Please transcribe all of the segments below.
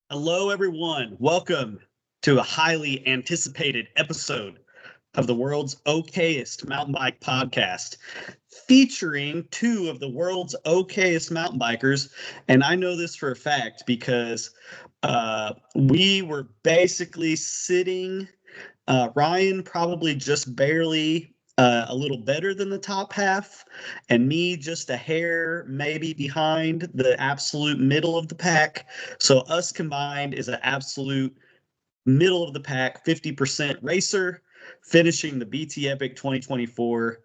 Hello, everyone. Welcome to a highly anticipated episode of the world's okayest mountain bike podcast, featuring two of the world's okayest mountain bikers. And I know this for a fact because we were basically sitting, Ryan probably just barely a little better than the top half, and me just a hair maybe behind the absolute middle of the pack. So us combined is an absolute middle of the pack 50% racer, finishing the BT Epic 2024.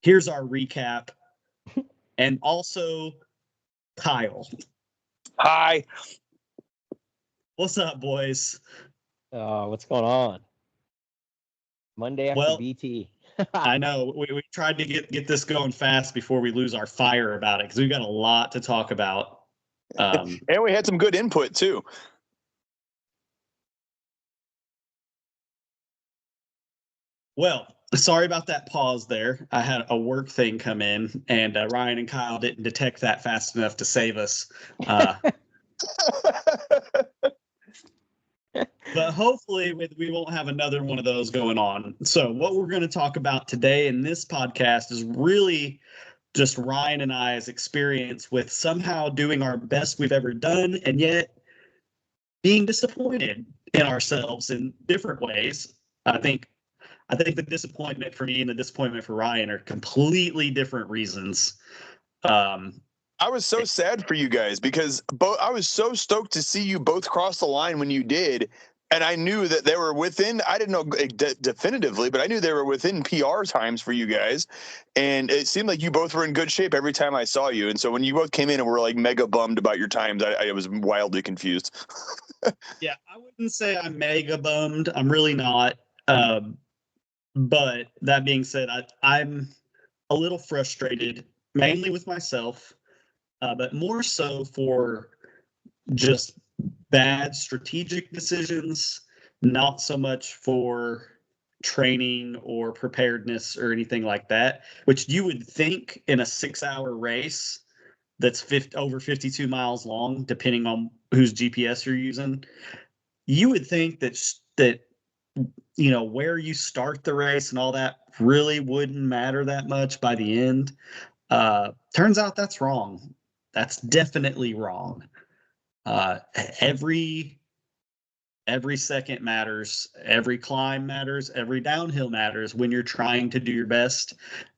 Here's our recap. And also Kyle. Hi. What's up, boys? What's going on? Monday after BT. I know we tried to get this going fast before we lose our fire about it because we've got a lot to talk about. And we had some good input too. Well, sorry about that pause there. I had a work thing come in, and Ryan and Kyle didn't detect that fast enough to save us. But hopefully we won't have another one of those going on. So what we're going to talk about today in this podcast is really just Ryan and I's experience with somehow doing our best we've ever done and yet being disappointed in ourselves in different ways. I think the disappointment for me and the disappointment for Ryan are completely different reasons. I was so sad for you guys because I was so stoked to see you both cross the line when you did. And I knew that they were within, I didn't know definitively, but I knew they were within PR times for you guys. And it seemed like you both were in good shape every time I saw you. And so when you both came in and were like mega bummed about your times, I was wildly confused. Yeah, I wouldn't say I'm mega bummed. I'm really not. But that being said, I'm a little frustrated, mainly with myself, but more so for just bad strategic decisions, not so much for training or preparedness or anything like that, which you would think in a 6-hour race that's over 52 miles long, depending on whose GPS you're using, you would think that where you start the race and all that really wouldn't matter that much by the end. Turns out that's wrong. That's definitely wrong. Every second matters. Every climb matters. Every downhill matters when you're trying to do your best.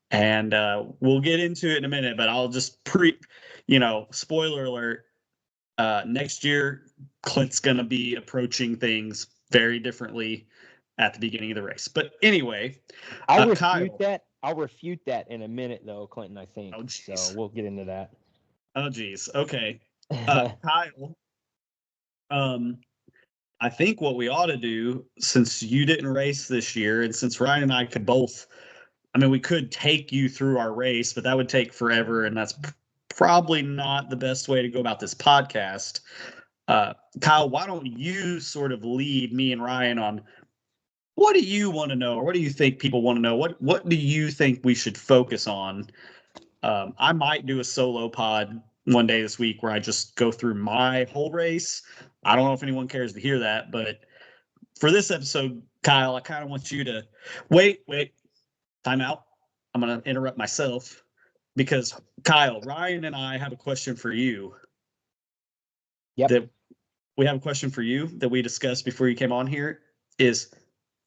And we'll get into it in a minute, but I'll just spoiler alert. Next year, Klint's going to be approaching things very differently at the beginning of the race. But anyway, I'll refute that in a minute, though, Clinton, I think. Oh, so we'll get into that. Oh, geez. Okay. Kyle, I think what we ought to do, since you didn't race this year, and since Ryan and I could both, we could take you through our race, but that would take forever, and that's probably not the best way to go about this podcast. Kyle, why don't you sort of lead me and Ryan on what do you want to know, or what do you think people want to know? What do you think we should focus on? I might do a solo pod one day this week where I just go through my whole race. I don't know if anyone cares to hear that, but for this episode, Kyle, I kind of want you to wait, time out. I'm going to interrupt myself because Kyle, Ryan and I have a question for you. Yep. We have a question for you that we discussed before you came on here is,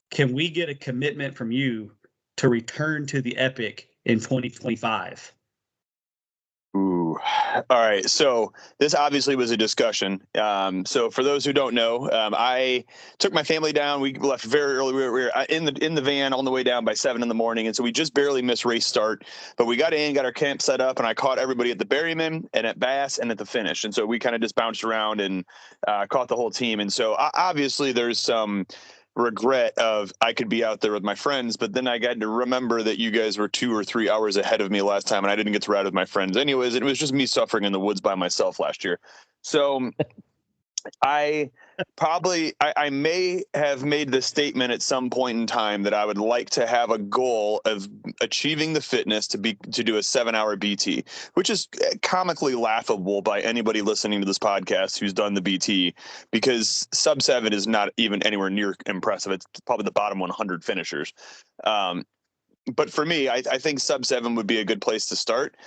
can we get a commitment from you to return to the Epic in 2025? Ooh. All right. So this obviously was a discussion. So for those who don't know, I took my family down. We left very early. We were in the van on the way down by 7 a.m. And so we just barely missed race start, but we got our camp set up, and I caught everybody at the Berryman and at Bass and at the finish. And so we kind of just bounced around and caught the whole team. And so obviously there's some regret of I could be out there with my friends, but then I got to remember that you guys were 2 or 3 hours ahead of me last time, and I didn't get to ride with my friends anyways. It was just me suffering in the woods by myself last year. So I may have made the statement at some point in time that I would like to have a goal of achieving the fitness to do a 7-hour BT, which is comically laughable by anybody listening to this podcast who's done the BT, because sub 7 is not even anywhere near impressive. It's probably the bottom 100 finishers. But for me, I think sub 7 would be a good place to start.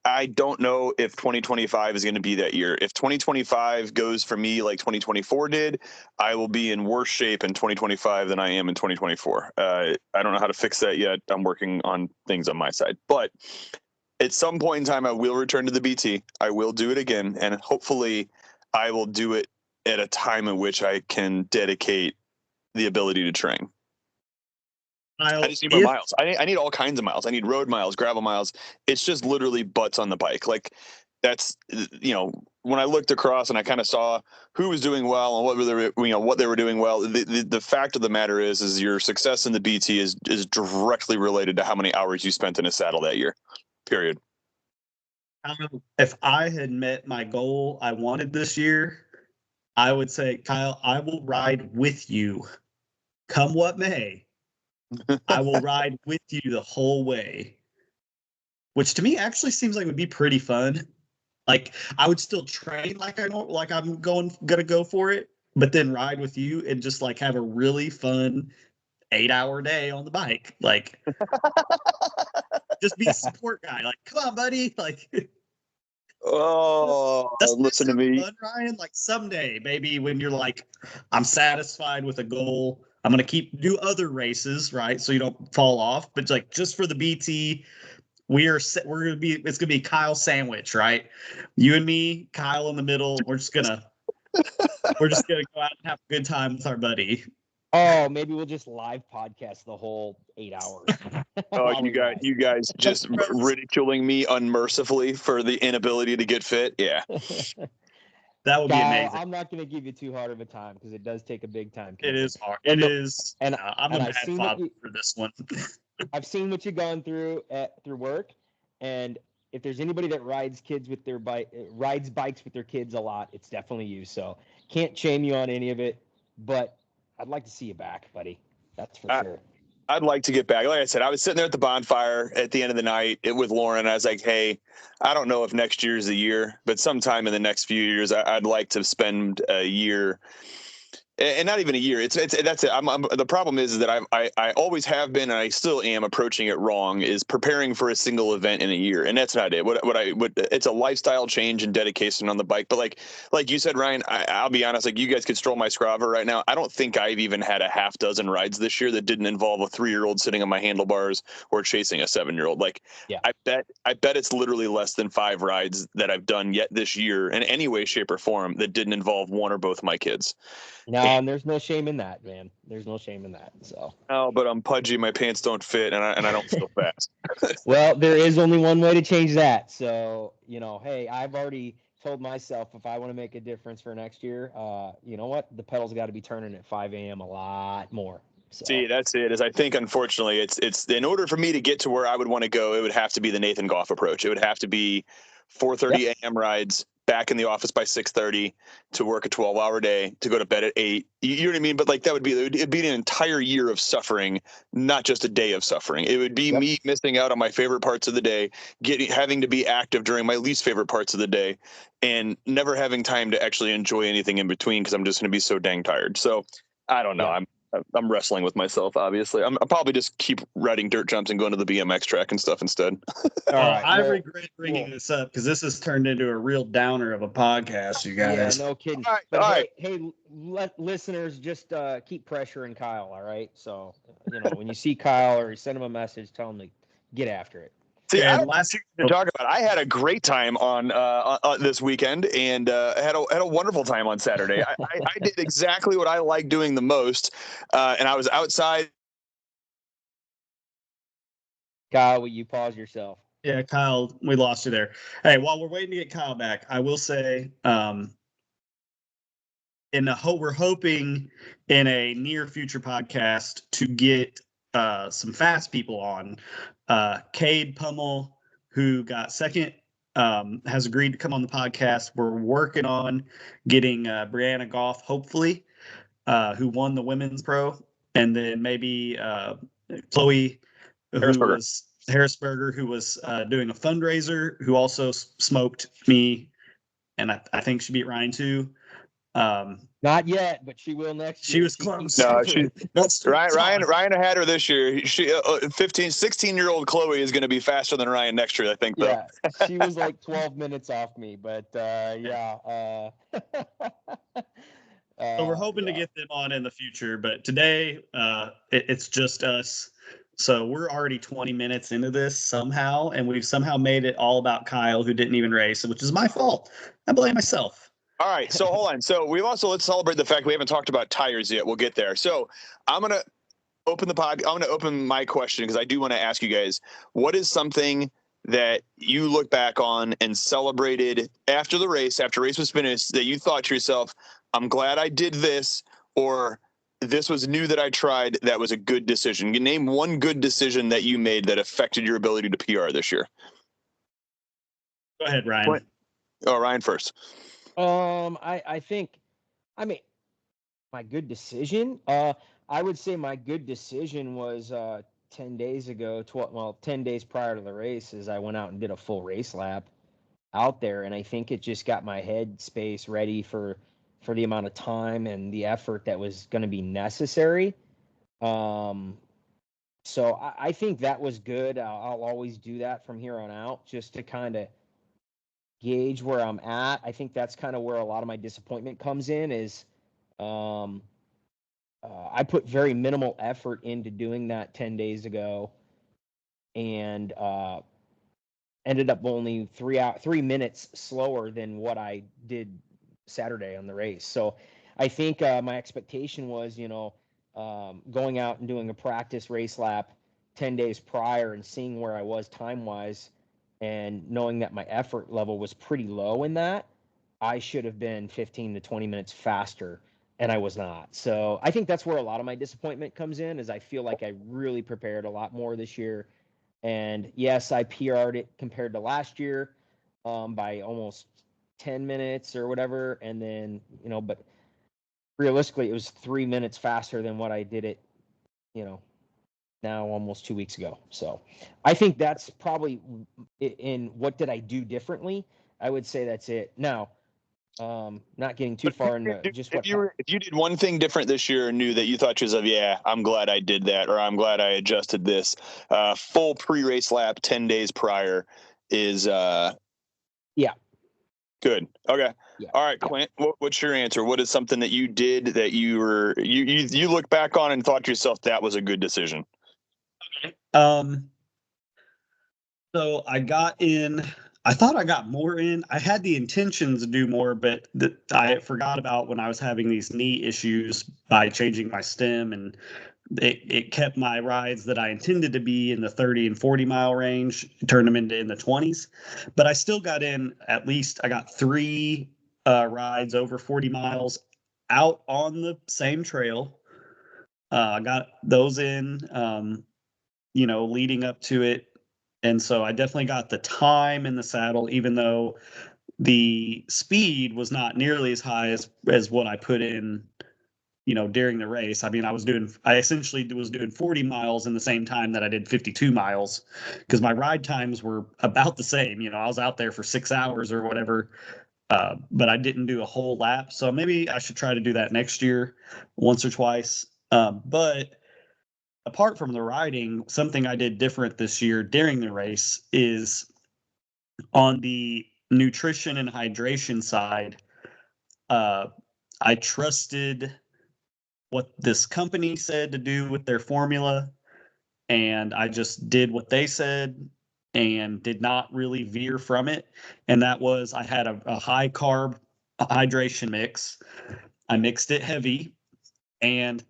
I don't know if 2025 is going to be that year. If 2025 goes for me like 2024 did, I will be in worse shape in 2025 than I am in 2024. I don't know how to fix that yet. I'm working on things on my side. But at some point in time, I will return to the BT. I will do it again. And hopefully I will do it at a time in which I can dedicate the ability to train. I just need more miles. I need all kinds of miles. I need road miles, gravel miles. It's just literally butts on the bike. Like that's, when I looked across and I kind of saw who was doing well and what they were doing well. The fact of the matter is your success in the BT is directly related to how many hours you spent in a saddle that year. Period. If I had met my goal I wanted this year, I would say, Kyle, I will ride with you, come what may. I will ride with you the whole way, which to me actually seems like it would be pretty fun. Like I would still train like I'm gonna go for it, but then ride with you and just like have a really fun 8-hour day on the bike. Like just be a support guy. Like, come on, buddy. Like listen to me. Fun, Ryan. Like someday, maybe when you're like, I'm satisfied with a goal. I'm gonna do other races, right? So you don't fall off. But like just for the BT, it's gonna be Kyle sandwich, right? You and me, Kyle in the middle. We're just gonna go out and have a good time with our buddy. Oh, maybe we'll just live podcast the whole 8 hours. Oh, you guys just ridiculing me unmercifully for the inability to get fit. Yeah. That would be amazing. I'm not going to give you too hard of a time because it does take a big time. It is hard. It is. And I'm a bad father for this one. I've seen what you've gone through through work, and if there's anybody that rides bikes with their kids a lot, it's definitely you. So can't shame you on any of it, but I'd like to see you back, buddy. That's for sure. I'd like to get back. Like I said, I was sitting there at the bonfire at the end of the night with Lauren. I was like, hey, I don't know if next year's the year, but sometime in the next few years, I'd like to spend a year. And not even a year. That's it. The problem is that I always have been, and I still am approaching it wrong. Is preparing for a single event in a year, and that's not it. It's a lifestyle change and dedication on the bike. But like you said, Ryan, I'll be honest. Like you guys could stroll my Strava right now. I don't think I've even had a half dozen rides this year that didn't involve a 3-year-old sitting on my handlebars or chasing a 7-year-old. Like yeah. I bet it's literally less than 5 rides that I've done yet this year in any way, shape, or form that didn't involve one or both my kids. No, and there's no shame in that, man. There's no shame in that. So. Oh, but I'm pudgy. My pants don't fit, and I don't feel fast. Well, there is only one way to change that. So, hey, I've already told myself if I want to make a difference for next year, you know what? The pedals got to be turning at 5 a.m. a lot more. So. See, that's it. Is I think, unfortunately, it's in order for me to get to where I would want to go, it would have to be the Nathan Goff approach. It would have to be 4:30 a.m. rides, back in the office by 6:30 to work a 12-hour day, to go to bed at 8. You know what I mean? But like it'd be an entire year of suffering, not just a day of suffering. It would be me missing out on my favorite parts of the day, having to be active during my least favorite parts of the day, and never having time to actually enjoy anything in between because I'm just going to be so dang tired. So I don't know. Yeah. I'm wrestling with myself, obviously. I'll probably just keep riding dirt jumps and going to the BMX track and stuff instead. I regret bringing this up because this has turned into a real downer of a podcast, you guys. Yeah, no kidding. All right. Hey, listeners, just keep pressuring Kyle, all right? So, when you see Kyle or you send him a message, tell him to get after it. See, I to talk about. I had a great time on this weekend, and had a wonderful time on Saturday. I did exactly what I like doing the most, and I was outside. Kyle, will you pause yourself? Yeah, Kyle, we lost you there. Hey, while we're waiting to get Kyle back, I will say, we're hoping in a near future podcast to get some fast people on. Cade Pummel, who got second has agreed to come on the podcast. We're working on getting Brianna Goff, hopefully, who won the women's pro, and then maybe Chloe, Harrisberger, who was doing a fundraiser, who also smoked me, and I think she beat Ryan too. Not yet, but she will next year. She was close. No, That's Ryan had her this year. She 16-year-old Chloe is going to be faster than Ryan next year, I think. Though. Yeah, she was like 12 minutes off me, but yeah. So we're hoping to get them on in the future, but today it's just us. So we're already 20 minutes into this somehow, and we've somehow made it all about Kyle, who didn't even race, which is my fault. I blame myself. All right, so hold on. So let's celebrate the fact we haven't talked about tires yet. We'll get there. So I'm gonna open I'm gonna open my question because I do want to ask you guys, what is something that you look back on and celebrated after the race, after race was finished, that you thought to yourself, I'm glad I did this, or this was new that I tried, that was a good decision? You name one good decision that you made that affected your ability to PR this year. Go ahead, Ryan. Ryan first. I think, my good decision. I would say my good decision was 10 days ago. 10 days prior to the race, is I went out and did a full race lap out there, and I think it just got my head space ready for the amount of time and the effort that was going to be necessary. So I think that was good. I'll always do that from here on out, just to kind of gauge where I'm at. I think that's kind of where a lot of my disappointment comes in, is I put very minimal effort into doing that 10 days ago, and ended up only 3 minutes slower than what I did Saturday on the race. So I think my expectation was, going out and doing a practice race lap 10 days prior and seeing where I was time-wise, and knowing that my effort level was pretty low in that, I should have been 15 to 20 minutes faster, and I was not. So I think that's where a lot of my disappointment comes in, is I feel like I really prepared a lot more this year. And yes, I PR'd it compared to last year by almost 10 minutes or whatever. And then, but realistically, it was 3 minutes faster than what I did it, now almost 2 weeks ago. So I think that's probably in what did I do differently. I would say that's it. Now, not getting too far into just what. If you did one thing different this year and knew that you thought to yourself, yeah, I'm glad I did that, or I'm glad I adjusted this, full pre-race lap 10 days prior is yeah. Good. Okay. Yeah. All right, Klint, what's your answer? What is something that you did that you look back on and thought to yourself that was a good decision? Okay. So I got in. I thought I got more in. I had the intentions to do more, but I forgot about when I was having these knee issues by changing my stem, and it kept my rides that I intended to be in the 30 and 40 mile range, turned them into in the 20s. But I still got in at least. I got 3 rides over 40 miles out on the same trail. I got those in, leading up to it. And so I definitely got the time in the saddle, even though the speed was not nearly as high as what I put in, during the race. I mean, I essentially was doing 40 miles in the same time that I did 52 miles, because my ride times were about the same. I was out there for 6 hours or whatever, but I didn't do a whole lap. So maybe I should try to do that next year, once or twice. But apart from the riding, something I did different this year during the race is on the nutrition and hydration side. I trusted what this company said to do with their formula, and I just did what they said and did not really veer from it. And that was, I had a high carb hydration mix. I mixed it heavy, and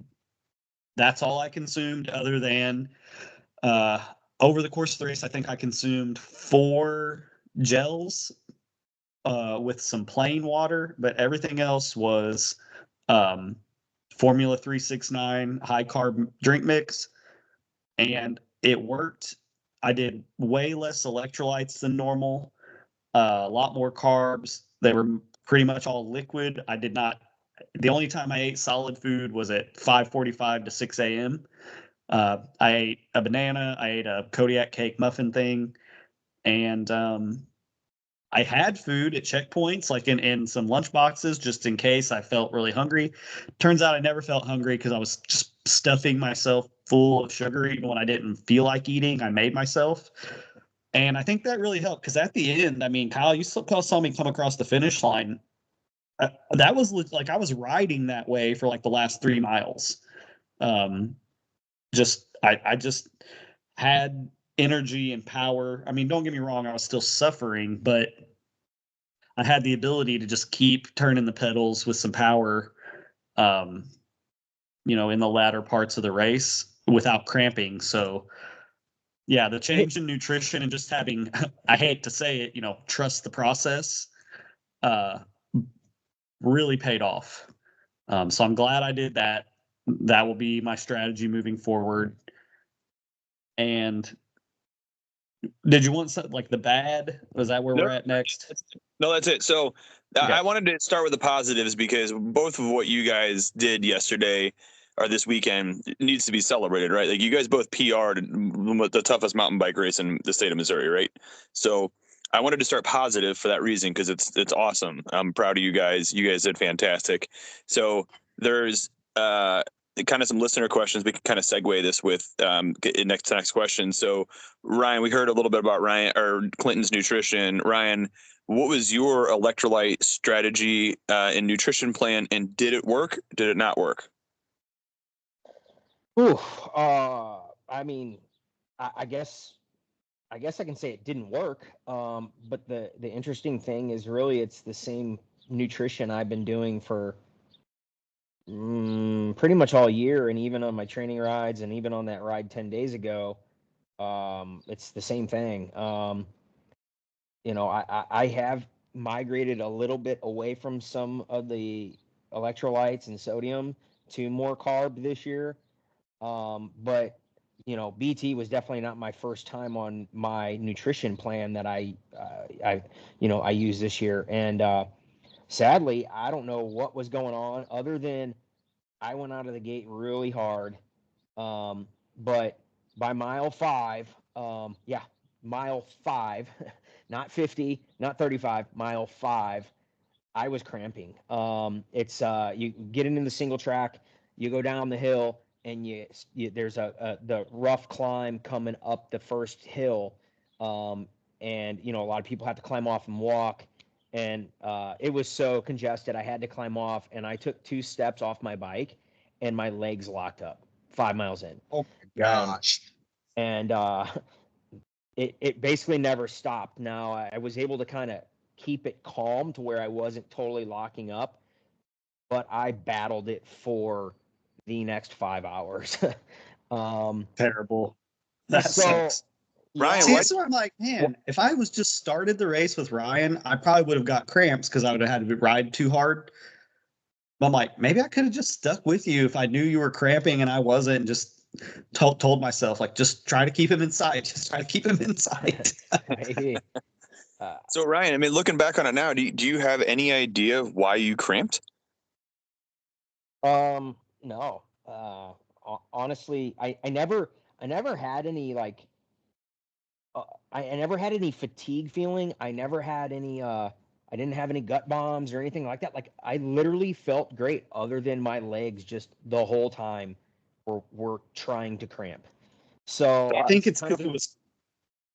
that's all I consumed, other than over the course of the race, I think I consumed 4 gels with some plain water, but everything else was Formula 369 high carb drink mix, and it worked. I did way less electrolytes than normal. a lot more carbs. They were pretty much all liquid. I did not. The only time I ate solid food was at 5:45 to 6 a.m. I ate a banana. I ate a Kodiak cake muffin thing, and I had food at checkpoints, like in some lunch boxes, just in case I felt really hungry. Turns out I never felt hungry because I was just stuffing myself full of sugar even when I didn't feel like eating. I made myself. And I think that really helped because at the end, I mean, Kyle, you saw me come across the finish line. That was like I was riding that way for like the last 3 miles. I just had energy and power. I mean, don't get me wrong, I was still suffering, but I had the ability to just keep turning the pedals with some power, um, in the latter parts of the race without cramping. So, yeah, the change in nutrition and just having, I hate to say it, trust the process, uh, really paid off. So I'm glad I did that. That will be my strategy moving forward. And did you want something like the bad? Was that where we're at next? No, that's it. So Okay. I wanted to start with the positives because both of what you guys did yesterday or this weekend needs to be celebrated, right? Like you guys both PR'd the toughest mountain bike race in the state of Missouri, right? So I wanted to start positive for that reason because it's awesome. I'm proud of you guys. You guys did fantastic. So there's kind of some listener questions. We can kind of segue this with next question. So Ryan, we heard a little bit about Ryan or Clinton's nutrition. Ryan, what was your electrolyte strategy and nutrition plan, and did it work? Did it not work? Ooh, I mean, I guess I can say it didn't work. But the interesting thing is really it's the same nutrition I've been doing for pretty much all year, and even on my training rides, and even on that ride 10 days ago, it's the same thing. I have migrated a little bit away from some of the electrolytes and sodium to more carb this year. But BT was definitely not my first time on my nutrition plan that I used this year. And sadly, I don't know what was going on other than I went out of the gate really hard. But by mile 5, mile 5, not 50, not 35, mile 5, I was cramping. It's you get into the single track, you go down the hill, and there's the rough climb coming up the first hill, and a lot of people have to climb off and walk, and it was so congested I had to climb off, and I took 2 steps off my bike, and my legs locked up 5 miles in. Oh my gosh! And it basically never stopped. Now I was able to kind of keep it calm to where I wasn't totally locking up, but I battled it for the next 5 hours. Terrible. That so, sucks. Ryan, See, that's what I'm like, man. If I was just started the race with Ryan, I probably would have got cramps because I would have had to ride too hard. But I'm like, maybe I could have just stuck with you if I knew you were cramping and I wasn't, and just told myself, like, just try to keep him inside. Just try to keep him inside. Maybe. So Ryan, I mean, looking back on it now, do you have any idea of why you cramped? No. Honestly, I never had any like I never had any fatigue feeling. I never had any I didn't have any gut bombs or anything like that. Like I literally felt great other than my legs just the whole time were trying to cramp. So I think it's because it was.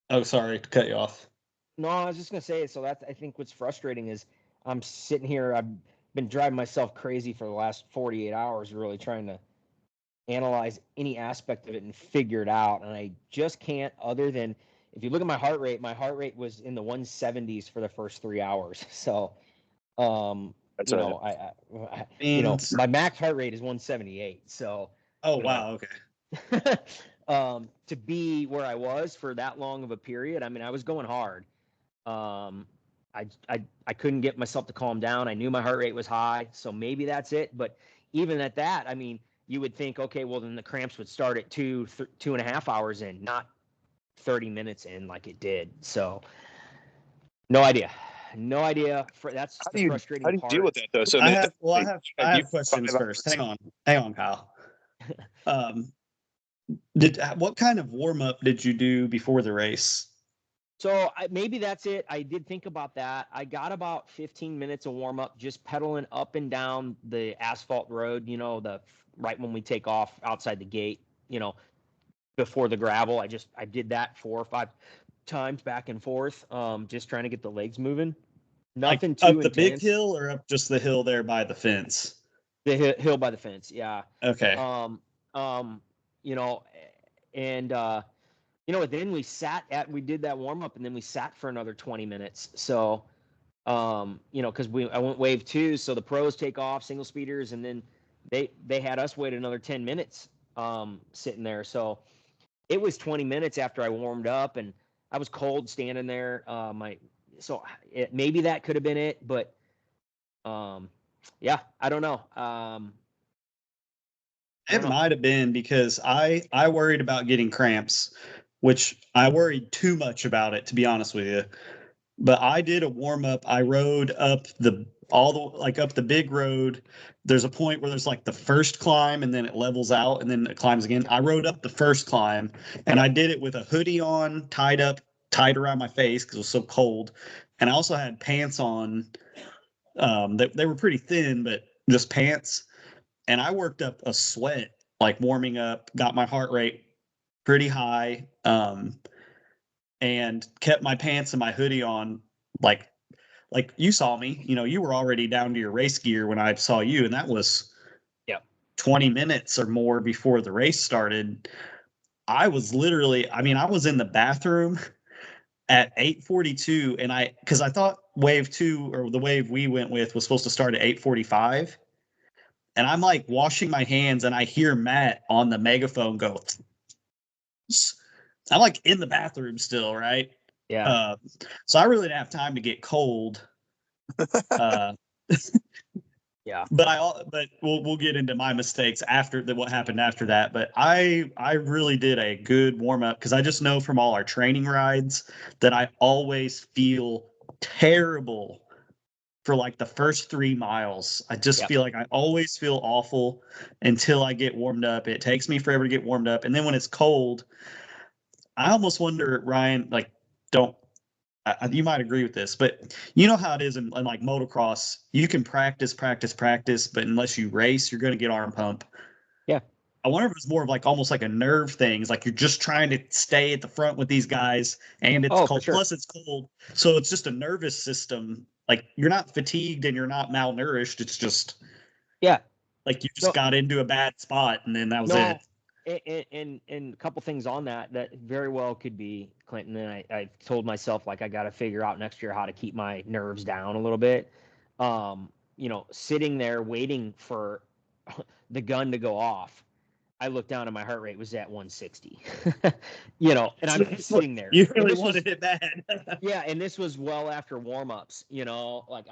Oh, sorry to cut you off. No, I was just gonna say. So that's I think what's frustrating is I'm sitting here. I've been driving myself crazy for the last 48 hours, really trying to analyze any aspect of it and figure it out, and I just can't. Other than if you look at my heart rate was in the 170s for the first 3 hours. So, That's you right. know, my max heart rate is 178. So, Oh, wow. Okay. To be where I was for that long of a period, I mean, I was going hard. I couldn't get myself to calm down. I knew my heart rate was high, so maybe that's it. But even at that, I mean, you would think, okay, well then the cramps would start at 2.5 hours in, not 30 minutes in like it did. So No idea. No idea. That's How the do you frustrating deal part. with that though? So I have well, I you have questions 5 first. hours. Hang on, Kyle. Um, what kind of warm up did you do before the race? So maybe that's it. I did think about that. I got about 15 minutes of warm up, just pedaling up and down the asphalt road. The right when we take off outside the gate. Before the gravel. I did that 4 or 5 times back and forth, just trying to get the legs moving. Like Nothing too up the big intense. hill or up just the hill there by the fence? The hill by the fence, yeah. Okay. Um, um, you know, and then we did that warm up, and then we sat for another 20 minutes. So, because I went wave 2, so the pros take off single speeders, and then they had us wait another 10 minutes, sitting there. So it was 20 minutes after I warmed up, and I was cold standing there. Maybe that could have been it, but yeah, I don't know. It might have been because I worried about getting cramps, which I worried too much about it, to be honest with you. But I did a warm up. I rode up up the big road. There's a point where there's like the first climb and then it levels out and then it climbs again. I rode up the first climb and I did it with a hoodie on, tied around my face because it was so cold. And I also had pants on. They were pretty thin, but just pants. And I worked up a sweat, like warming up, got my heart rate pretty high, and kept my pants and my hoodie on, like you saw me. You were already down to your race gear when I saw you, and that was Yeah. 20 minutes or more before the race started. I was literally, I was in the bathroom at 8:42, and because I thought wave 2 or the wave we went with was supposed to start at 8:45. And I'm like washing my hands, and I hear Matt on the megaphone go. I'm like in the bathroom still, right? Yeah. Uh, so I really didn't have time to get cold. Uh, Yeah. but we'll get into my mistakes after what happened after that. But I really did a good warm up because I just know from all our training rides that I always feel terrible for like the first 3 miles. I just Yep. feel like I always feel awful until I get warmed up. It takes me forever to get warmed up. And then when it's cold, I almost wonder, Ryan, like, don't, you might agree with this, but you know how it is in like motocross, you can practice, but unless you race, you're going to get arm pump. Yeah. I wonder if it's more of like almost like a nerve thing. It's like you're just trying to stay at the front with these guys, and it's Oh, for cold. sure. Plus, it's cold, so it's just a nervous system. Like you're not fatigued and you're not malnourished. It's just Yeah. like you just No, got into a bad spot, and then that was no. it. And a couple things on that very well could be Clinton. And I told myself, like, I got to figure out next year how to keep my nerves down a little bit. Sitting there waiting for the gun to go off, I looked down and my heart rate was at 160. And I'm sitting there. You And really this was, wanted it bad. yeah, and this was well after warm-ups. Like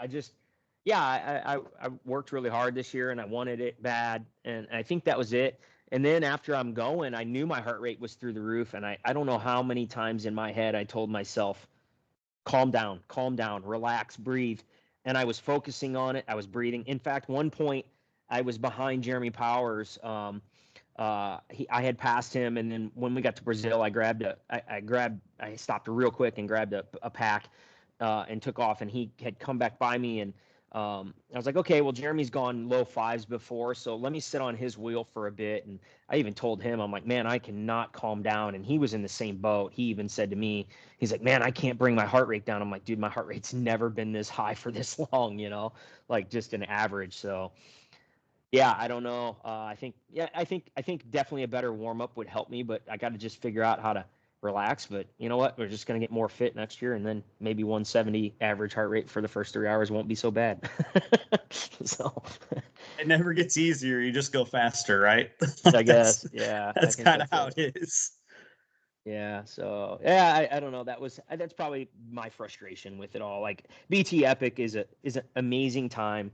I worked really hard this year and I wanted it bad, and I think that was it. And then after I'm going, I knew my heart rate was through the roof, and I don't know how many times in my head I told myself, calm down, relax, breathe. And I was focusing on it. I was breathing. In fact, one point I was behind Jeremy Powers. I had passed him, and then when we got to Brazil, I stopped real quick and grabbed a pack, and took off. And he had come back by me, and I was like, okay, well, Jeremy's gone low fives before, so let me sit on his wheel for a bit. And I even told him, I'm like, man, I cannot calm down. And he was in the same boat. He even said to me, he's like, man, I can't bring my heart rate down. I'm like, dude, my heart rate's never been this high for this long, like just an average. So yeah, I don't know. I think definitely a better warm up would help me, but I got to just figure out how to relax. But you know what? We're just gonna get more fit next year, and then maybe 170 average heart rate for the first 3 hours won't be so bad. So It never gets easier. You just go faster, right? I guess, yeah, I That's think kind of that's how it. it is. Yeah. So yeah, I don't know. That's probably my frustration with it all. Like BT Epic is an amazing time.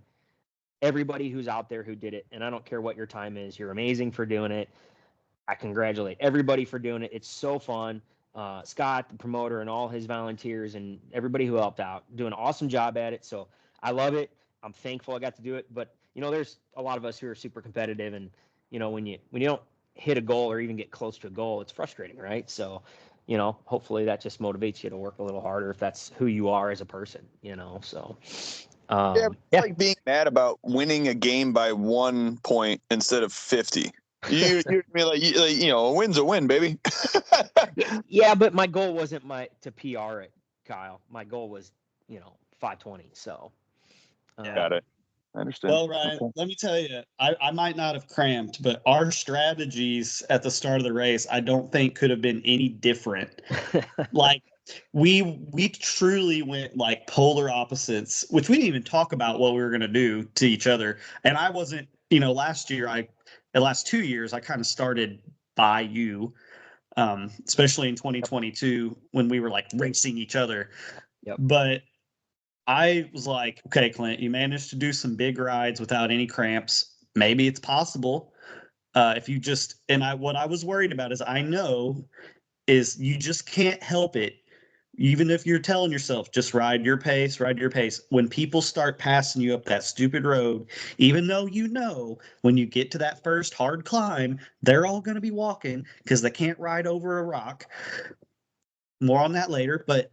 Everybody who's out there who did it, and I don't care what your time is, you're amazing for doing it. I congratulate everybody for doing it. It's so fun. Scott, the promoter, and all his volunteers and everybody who helped out, do an awesome job at it. So I love it. I'm thankful I got to do it. But there's a lot of us who are super competitive, and when you don't hit a goal or even get close to a goal, it's frustrating, right? So hopefully that just motivates you to work a little harder if that's who you are as a person. So Yeah, it's like being mad about winning a game by 1 point instead of 50. You a win's a win, baby. Yeah, but my goal wasn't to PR it, Kyle. My goal was 520. So got it. I understand. Well, Ryan, let me tell you, I might not have cramped, but our strategies at the start of the race, I don't think could have been any different. Like we truly went like polar opposites, which we didn't even talk about what we were going to do to each other. And I wasn't, last year, the last 2 years, I kind of started by you, especially in 2022 when we were like racing each other. Yep. But I was like, okay, Klint, you managed to do some big rides without any cramps. Maybe it's possible. If you just, what I was worried about is you just can't help it. Even if you're telling yourself, just ride your pace. When people start passing you up that stupid road, even though when you get to that first hard climb, they're all going to be walking because they can't ride over a rock. More on that later, but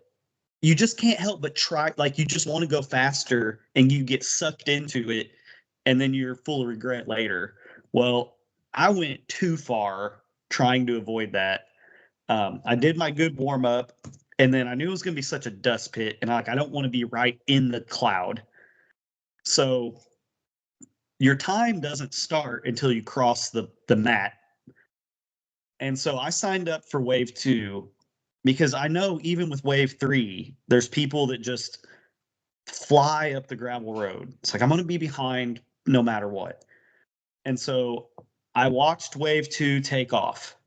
you just can't help but try. Like you just want to go faster and you get sucked into it and then you're full of regret later. Well, I went too far trying to avoid that. I did my good warm up and then I knew it was going to be such a dust pit and I don't want to be right in the cloud. So your time doesn't start until you cross the mat. And so I signed up for wave 2 because I know even with wave 3, there's people that just fly up the gravel road. It's like, I'm going to be behind no matter what. And so I watched wave 2 take off.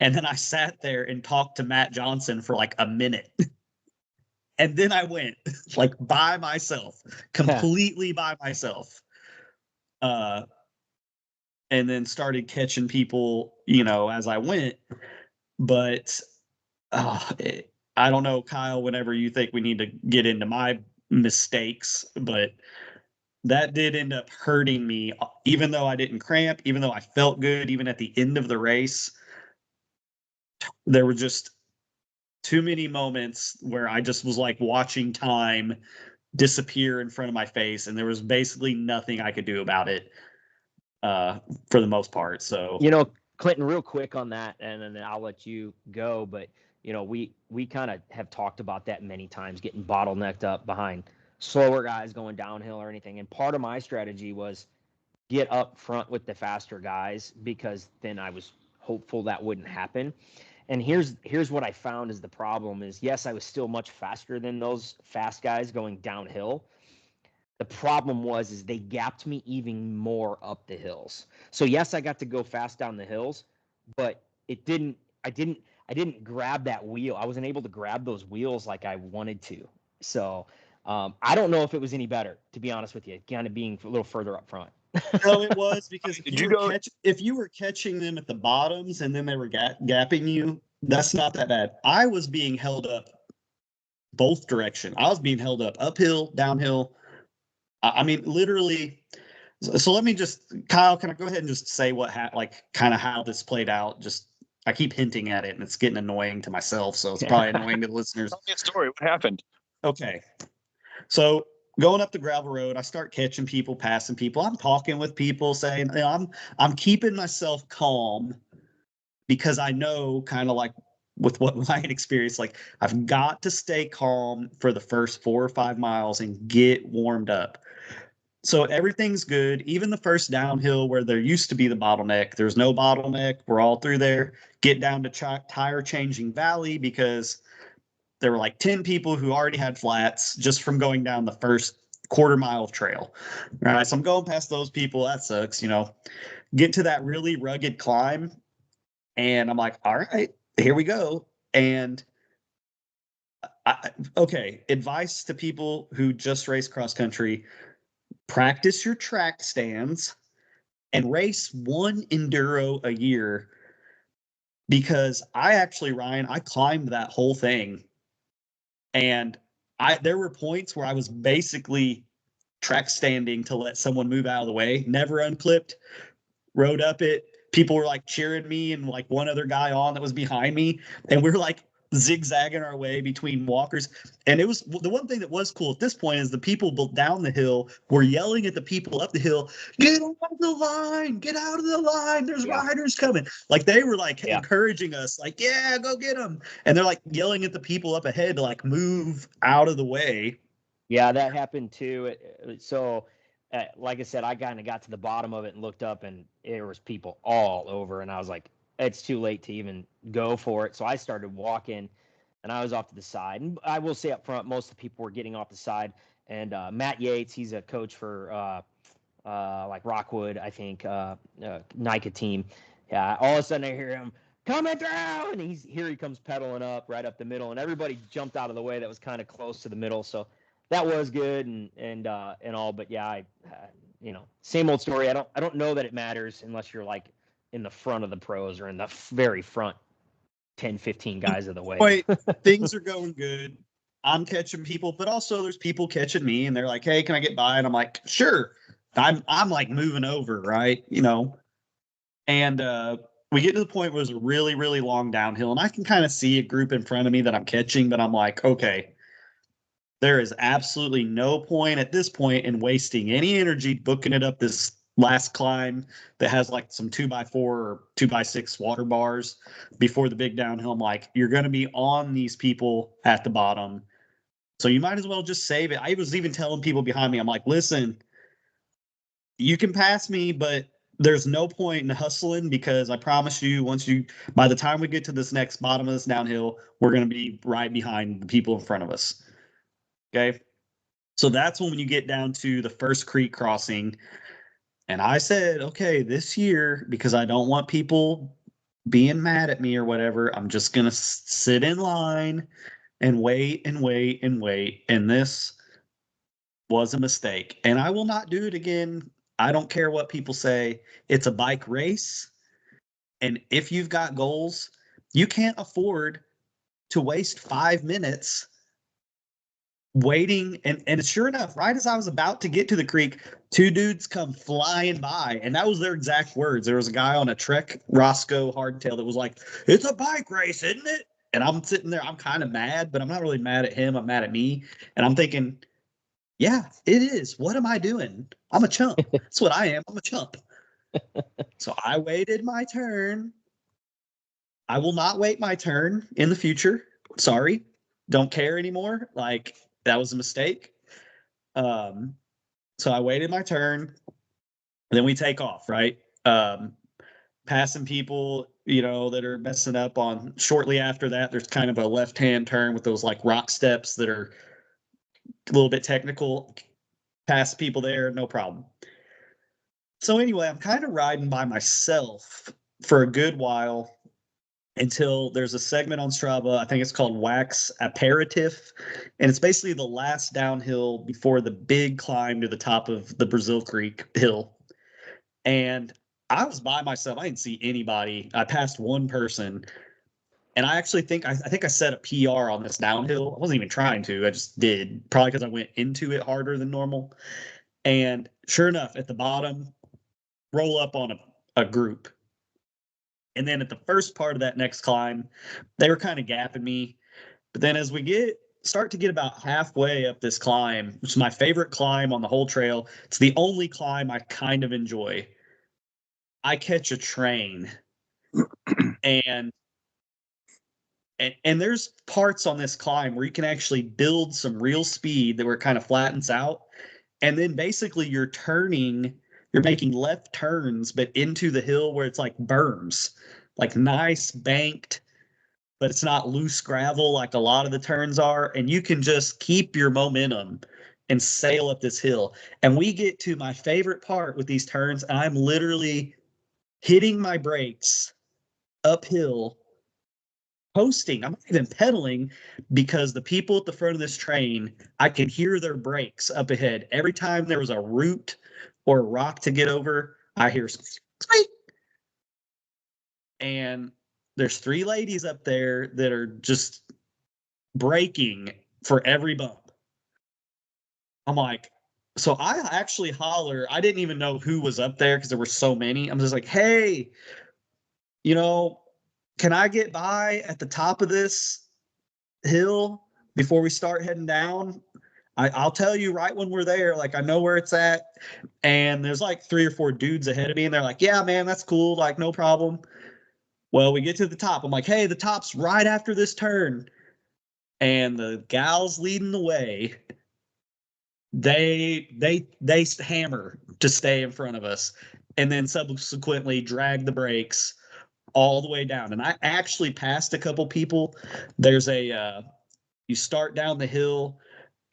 And then I sat there and talked to Matt Johnson for like a minute. And then I went like by myself, completely by myself. And then started catching people, as I went. But I don't know, Kyle, whenever you think we need to get into my mistakes, but that did end up hurting me, even though I didn't cramp, even though I felt good, even at the end of the race. There were just too many moments where I just was like watching time disappear in front of my face, and there was basically nothing I could do about it for the most part. So, Clinton, real quick on that, and then I'll let you go. But we kind of have talked about that many times, getting bottlenecked up behind slower guys going downhill or anything. And part of my strategy was get up front with the faster guys because then I was hopeful that wouldn't happen. And here's what I found is the problem is, yes, I was still much faster than those fast guys going downhill. The problem is they gapped me even more up the hills. So yes, I got to go fast down the hills, but I didn't grab that wheel. I wasn't able to grab those wheels like I wanted to. So I don't know if it was any better, to be honest with you, kind of being a little further up front. No, it was because if you were catching them at the bottoms and then they were gapping you, that's not that bad. I was being held up both direction. I was being held up uphill, downhill. I mean, literally. So let me just, Kyle, can I go ahead and just say kind of how this played out? Just I keep hinting at it, and it's getting annoying to myself, so it's probably annoying to the listeners. Tell me a story. What happened? Okay, so going up the gravel road, I start catching people, passing people. I'm talking with people, saying, I'm keeping myself calm because I know, kind of like with what I had experienced, like I've got to stay calm for the first 4 or 5 miles and get warmed up. So everything's good. Even the first downhill where there used to be the bottleneck, there's no bottleneck. We're all through there. Get down to tire changing valley because there were like 10 people who already had flats just from going down the first quarter mile of trail. All right. So I'm going past those people. That sucks, Get to that really rugged climb. And I'm like, all right, here we go. And okay, advice to people who just race cross country: practice your track stands and race one enduro a year. because I actually, Ryan, I climbed that whole thing, and there were points where I was basically track standing to let someone move out of the way, never unclipped, rode up it. People were like cheering me and like one other guy on that was behind me, and we were like zigzagging our way between walkers. And it was the one thing that was cool at this point is the people down the hill were yelling at the people up the hill, "Get out of the line! Get out of the line! There's riders coming!" Like they were like encouraging us, like, "Yeah, go get them!" And they're like yelling at the people up ahead to like move out of the way. Yeah, that happened too. So, like I said, I kind of got to the bottom of it and looked up, and there was people all over, and I was like, it's too late to even go for it. So I started walking, and I was off to the side. And I will say up front, most of the people were getting off the side. And Matt Yates, he's a coach for like Rockwood, I think, NICA team. Yeah, all of a sudden I hear him coming through, and he comes pedaling up right up the middle, and everybody jumped out of the way that was kind of close to the middle. So that was good and all, but yeah, I same old story. I don't know that it matters unless you're like in the front of the pros or in the very front 10-15 guys of the way. Wait, things are going good. I'm catching people, but also there's people catching me, and they're like, "Hey, can I get by?" And I'm like, "Sure." I'm like moving over, right? And we get to the point where it's a really, really long downhill, and I can kind of see a group in front of me that I'm catching, but I'm like, okay, there is absolutely no point at this point in wasting any energy booking it up this last climb that has like some 2x4 or 2x6 water bars before the big downhill. I'm like, you're going to be on these people at the bottom. So you might as well just save it. I was even telling people behind me, I'm like, listen, you can pass me, but there's no point in hustling because I promise you, by the time we get to this next bottom of this downhill, we're going to be right behind the people in front of us. Okay. So that's when you get down to the first creek crossing. And I said, okay, this year, because I don't want people being mad at me or whatever, I'm just going to sit in line and wait and wait and wait. And this was a mistake. And I will not do it again. I don't care what people say. It's a bike race. And if you've got goals, you can't afford to waste 5 minutes waiting. And sure enough, right as I was about to get to the creek, two dudes come flying by. And that was their exact words. There was a guy on a Trek Roscoe hardtail that was like, "It's a bike race, isn't it?" And I'm sitting there, I'm kind of mad, but I'm not really mad at him. I'm mad at me. And I'm thinking, yeah, it is. What am I doing? I'm a chump. That's what I am. I'm a chump. So I waited my turn. I will not wait my turn in the future. Sorry. Don't care anymore. Like, that was a mistake. So I waited my turn. Then we take off, right? Passing people, that are messing up on shortly after that. There's kind of a left-hand turn with those like rock steps that are a little bit technical. Pass people there, no problem. So anyway, I'm kind of riding by myself for a good while until there's a segment on Strava. I think it's called Wax Aperitif. And it's basically the last downhill before the big climb to the top of the Brazil Creek hill. And I was by myself. I didn't see anybody. I passed one person. And I actually think I set a PR on this downhill. I wasn't even trying to. I just did. Probably because I went into it harder than normal. And sure enough, at the bottom, roll up on a group. And then at the first part of that next climb, they were kind of gapping me. But then as we start to get about halfway up this climb, which is my favorite climb on the whole trail, it's the only climb I kind of enjoy. I catch a train. and there's parts on this climb where you can actually build some real speed that where it kind of flattens out. And then basically you're making left turns, but into the hill where it's like berms, like nice banked, but it's not loose gravel like a lot of the turns are. And you can just keep your momentum and sail up this hill. And we get to my favorite part with these turns. And I'm literally hitting my brakes uphill, posting. I'm not even pedaling because the people at the front of this train, I can hear their brakes up ahead. Every time there was a root or a rock to get over, I hear squeak. And there's 3 ladies up there that are just braking for every bump. I'm like, so I actually holler. I didn't even know who was up there because there were so many. I'm just like, hey, can I get by at the top of this hill before we start heading down? I'll tell you right when we're there. Like, I know where it's at. And there's like 3 or 4 dudes ahead of me, and they're like, yeah, man, that's cool. Like, no problem. Well, we get to the top. I'm like, hey, the top's right after this turn. And the gals leading the way, they hammer to stay in front of us, and then subsequently drag the brakes all the way down. And I actually passed a couple people. There's you start down the hill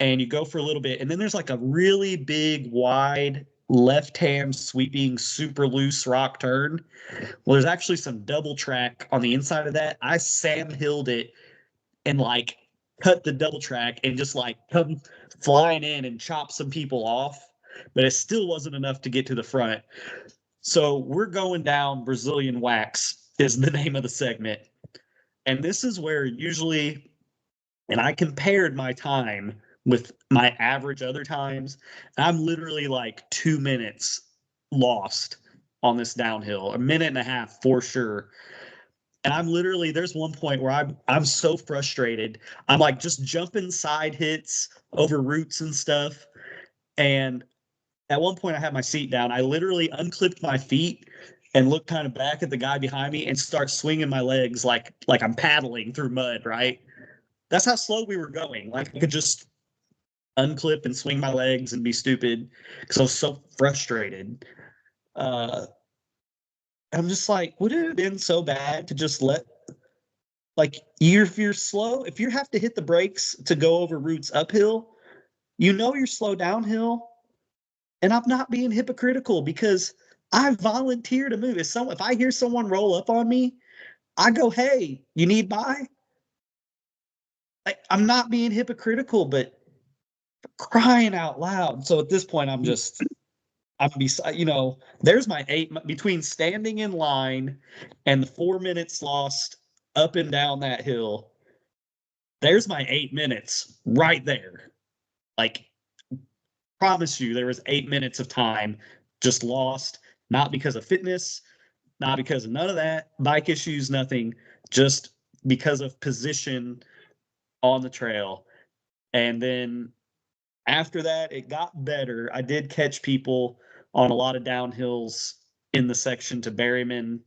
and you go for a little bit, and then there's like a really big, wide, left-hand sweeping, super loose rock turn. Well, there's actually some double track on the inside of that. I Sam Hilled it and like cut the double track and just like come flying in and chop some people off, but it still wasn't enough to get to the front. So we're going down Brazilian Wax is the name of the segment. And this is where usually, and I compared my time with my average other times, I'm literally like 2 minutes lost on this downhill, a minute and a half for sure. And I'm literally, there's one point where I'm so frustrated. I'm like just jumping side hits over roots and stuff. And at one point I had my seat down. I literally unclipped my feet and looked kind of back at the guy behind me and start swinging my legs like I'm paddling through mud, right? That's how slow we were going. Like I could just unclip and swing my legs and be stupid because I was so frustrated. I'm just like, would it have been so bad to just let, like, if you're slow, if you have to hit the brakes to go over roots uphill, you're slow downhill. And I'm not being hypocritical because I volunteer to move. If I hear someone roll up on me, I go, hey, you need by? Like, I'm not being hypocritical, but crying out loud. So at this point, there's my 8 between standing in line and the 4 minutes lost up and down that hill. There's my 8 minutes right there. Like, promise you, there was 8 minutes of time just lost, not because of fitness, not because of none of that, bike issues, nothing, just because of position on the trail. And then after that, it got better. I did catch people on a lot of downhills in the section to Berryman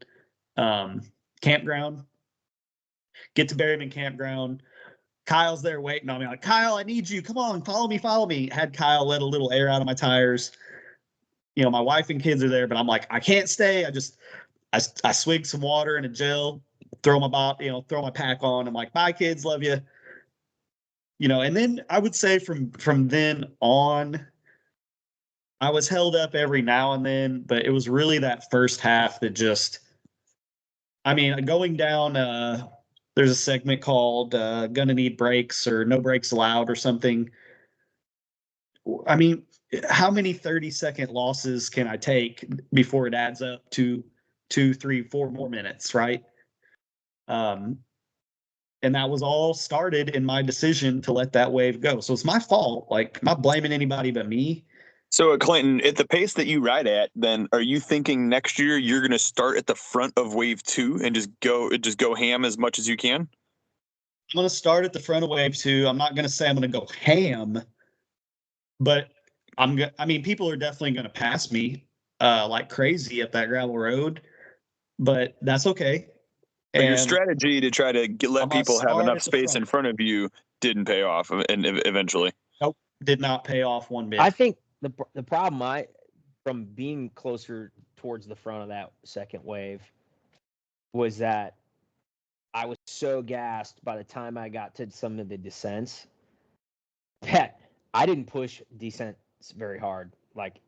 campground. Get to Berryman campground. Kyle's there waiting on me. Like, Kyle, I need you. Come on, follow me, follow me. Had Kyle let a little air out of my tires. My wife and kids are there, but I'm like, I can't stay. I swig some water and a gel, throw my pack on. I'm like, bye, kids, love you. And then I would say from then on, I was held up every now and then, but it was really that first half that just, going down, there's a segment called Gonna Need Brakes or No Brakes Allowed or something. How many 30-second losses can I take before it adds up to 2, 3, 4 more minutes, right? And that was all started in my decision to let that wave go. So it's my fault. Like, I'm not blaming anybody but me. So at Clinton, at the pace that you ride at, then are you thinking next year you're going to start at the front of wave 2 and just go ham as much as you can? I'm going to start at the front of wave 2. I'm not going to say I'm going to go ham, but people are definitely going to pass me like crazy up that gravel road, but that's okay. But your strategy to try to let people have enough space in front of you didn't pay off, and eventually. Nope, did not pay off one bit. I think the problem from being closer towards the front of that second wave was that I was so gassed by the time I got to some of the descents that I didn't push descents very hard like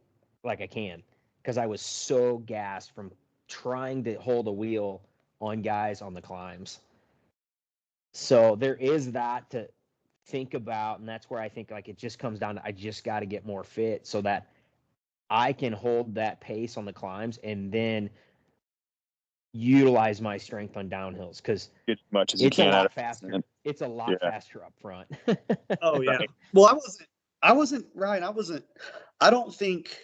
I can, because I was so gassed from trying to hold a wheel on guys on the climbs. So there is that to think about, and that's where I think like it just comes down to I just got to get more fit so that I can hold that pace on the climbs and then utilize my strength on downhills because Get as much as you it's a can out lot of faster. it. It's a lot Yeah. faster up front. Oh yeah. Right. Well, Ryan. I don't think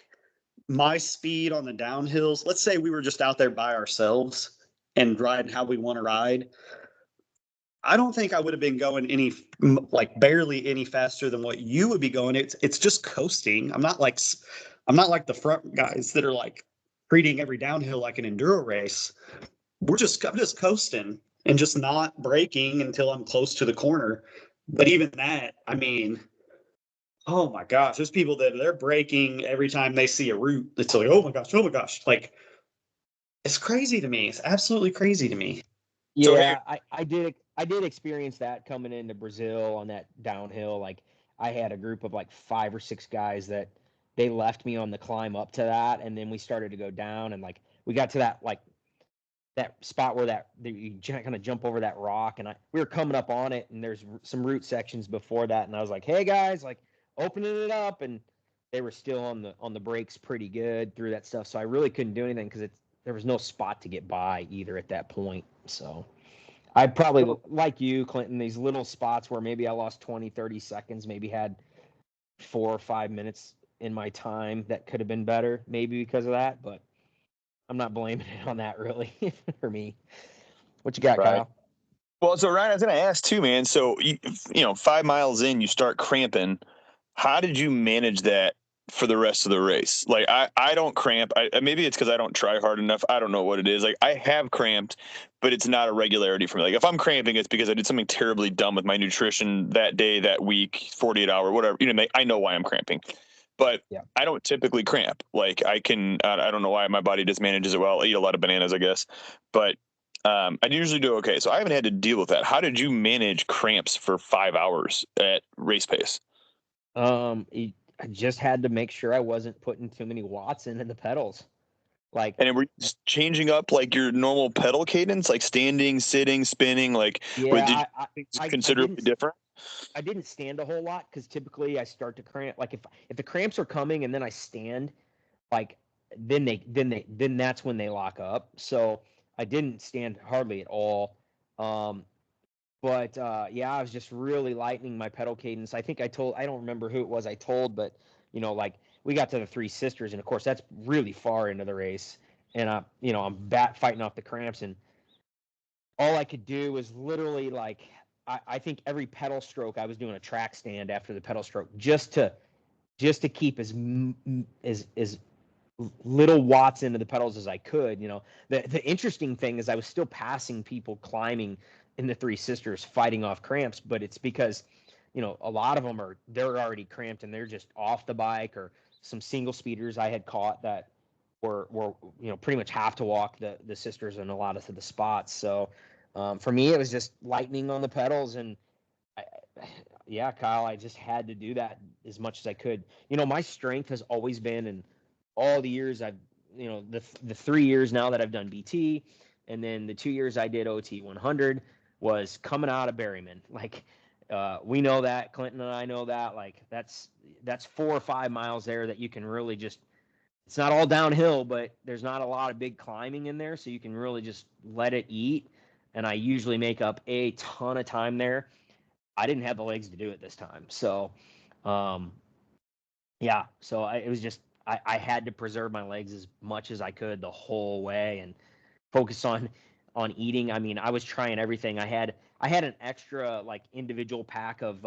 my speed on the downhills, let's say we were just out there by ourselves and riding how we want to ride. I don't think I would have been going like barely any faster than what you would be going. It's just coasting. I'm not like the front guys that are like treating every downhill like an enduro race. I'm just coasting and just not braking until I'm close to the corner. But even that, I mean, oh my gosh, there's people that they're braking every time they see a route. It's like, oh my gosh. Like it's crazy to me. It's absolutely crazy to me. So, Yeah, I did experience that coming into Brazil on that downhill. Like I had a group of like 5 or 6 guys that they left me on the climb up to that, and then we started to go down, and like we got to that like that spot where that you kind of jump over that rock, and we were coming up on it, and there's some root sections before that, and I was like, hey guys, like opening it up, and they were still on the brakes pretty good through that stuff, so I really couldn't do anything because there was no spot to get by either at that point. So I probably, like you, Clinton, these little spots where maybe I lost 20, 30 seconds, maybe had 4 or 5 minutes in my time that could have been better, maybe because of that, but I'm not blaming it on that really for me. What you got, right. Kyle? Well, so Ryan, I was going to ask too, man. So, 5 miles in, you start cramping. How did you manage that for the rest of the race? Like, I don't cramp. Maybe it's because I don't try hard enough. I don't know what it is. Like, I have cramped, but it's not a regularity for me. Like, if I'm cramping, it's because I did something terribly dumb with my nutrition that day, that week, 48 hour, whatever. I know why I'm cramping, but Yeah. I don't typically cramp. Like, I don't know why my body just manages it well. I eat a lot of bananas, I guess, but I usually do okay. So I haven't had to deal with that. How did you manage cramps for 5 hours at race pace? I just had to make sure I wasn't putting too many watts into the pedals. Like, And were you changing up like your normal pedal cadence, like standing, sitting, spinning? Like, did you yeah, think I considerably different? I didn't stand a whole lot because typically I start to cramp. Like if the cramps are coming and then I stand, like then that's when they lock up. So I didn't stand hardly at all. Um, but yeah, I was just really lightening my pedal cadence. I don't remember who it was I told, but like we got to the Three Sisters, and of course that's really far into the race, and I'm fighting off the cramps, and all I could do was literally like I think every pedal stroke I was doing a track stand after the pedal stroke just to keep as little watts into the pedals as I could. The interesting thing is I was still passing people climbing in the Three Sisters fighting off cramps, but it's because a lot of them they're already cramped and they're just off the bike, or some single speeders I had caught that were pretty much have to walk the sisters in a lot of the spots. So for me it was just lightning on the pedals, and I, yeah, Kyle, I just had to do that as much as I could. My strength has always been in all the years I've, the 3 years now that I've done BT, and then the 2 years I did OT 100 was coming out of Berryman. Like, we know that, Clinton and I know that. Like, that's 4 or 5 miles there that you can really just. It's not all downhill, but there's not a lot of big climbing in there, so you can really just let it eat. And I usually make up a ton of time there. I didn't have the legs to do it this time. So, um, yeah. So it was just I had to preserve my legs as much as I could the whole way and focus on eating. I mean, I was trying everything. I had an extra like individual pack of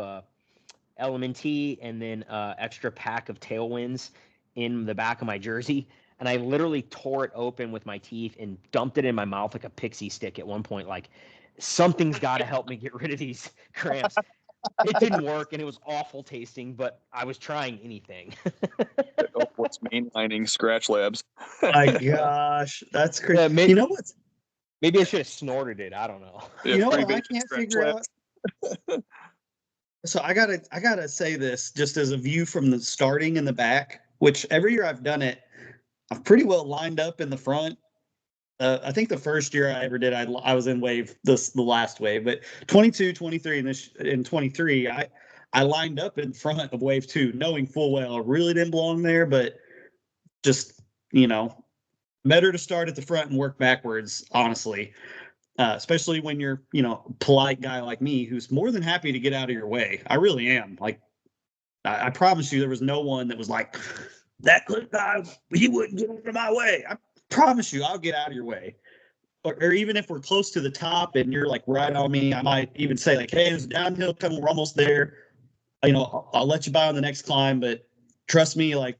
LMNT and then extra pack of Tailwinds in the back of my jersey. And I literally tore it open with my teeth and dumped it in my mouth like a pixie stick at one point. Like, something's got to help me get rid of these cramps. It didn't work, and it was awful tasting, but I was trying anything. What's mainlining Scratch Labs? My gosh, that's crazy. Yeah, You know what's maybe I should have snorted it. I don't know. Yeah, you know what I pre-baby can't Scratch figure Labs. out? So I gotta say this just as a view from the starting in the back, which every year I've done it, I've pretty well lined up in the front. I think the first year I ever did, I was in wave the last wave, but 22, 23, and in 23, I lined up in front of wave two, knowing full well I really didn't belong there, but just you know better to start at the front and work backwards, honestly. Especially when you're, a polite guy like me who's more than happy to get out of your way. I really am. Like, I promise you, there was no one that was like, that Klint guy, he wouldn't get out of my way. I promise you, I'll get out of your way. Or even if we're close to the top and you're like right on me, I might even say like, hey, it's downhill coming, we're almost there. I'll let you by on the next climb, but trust me, like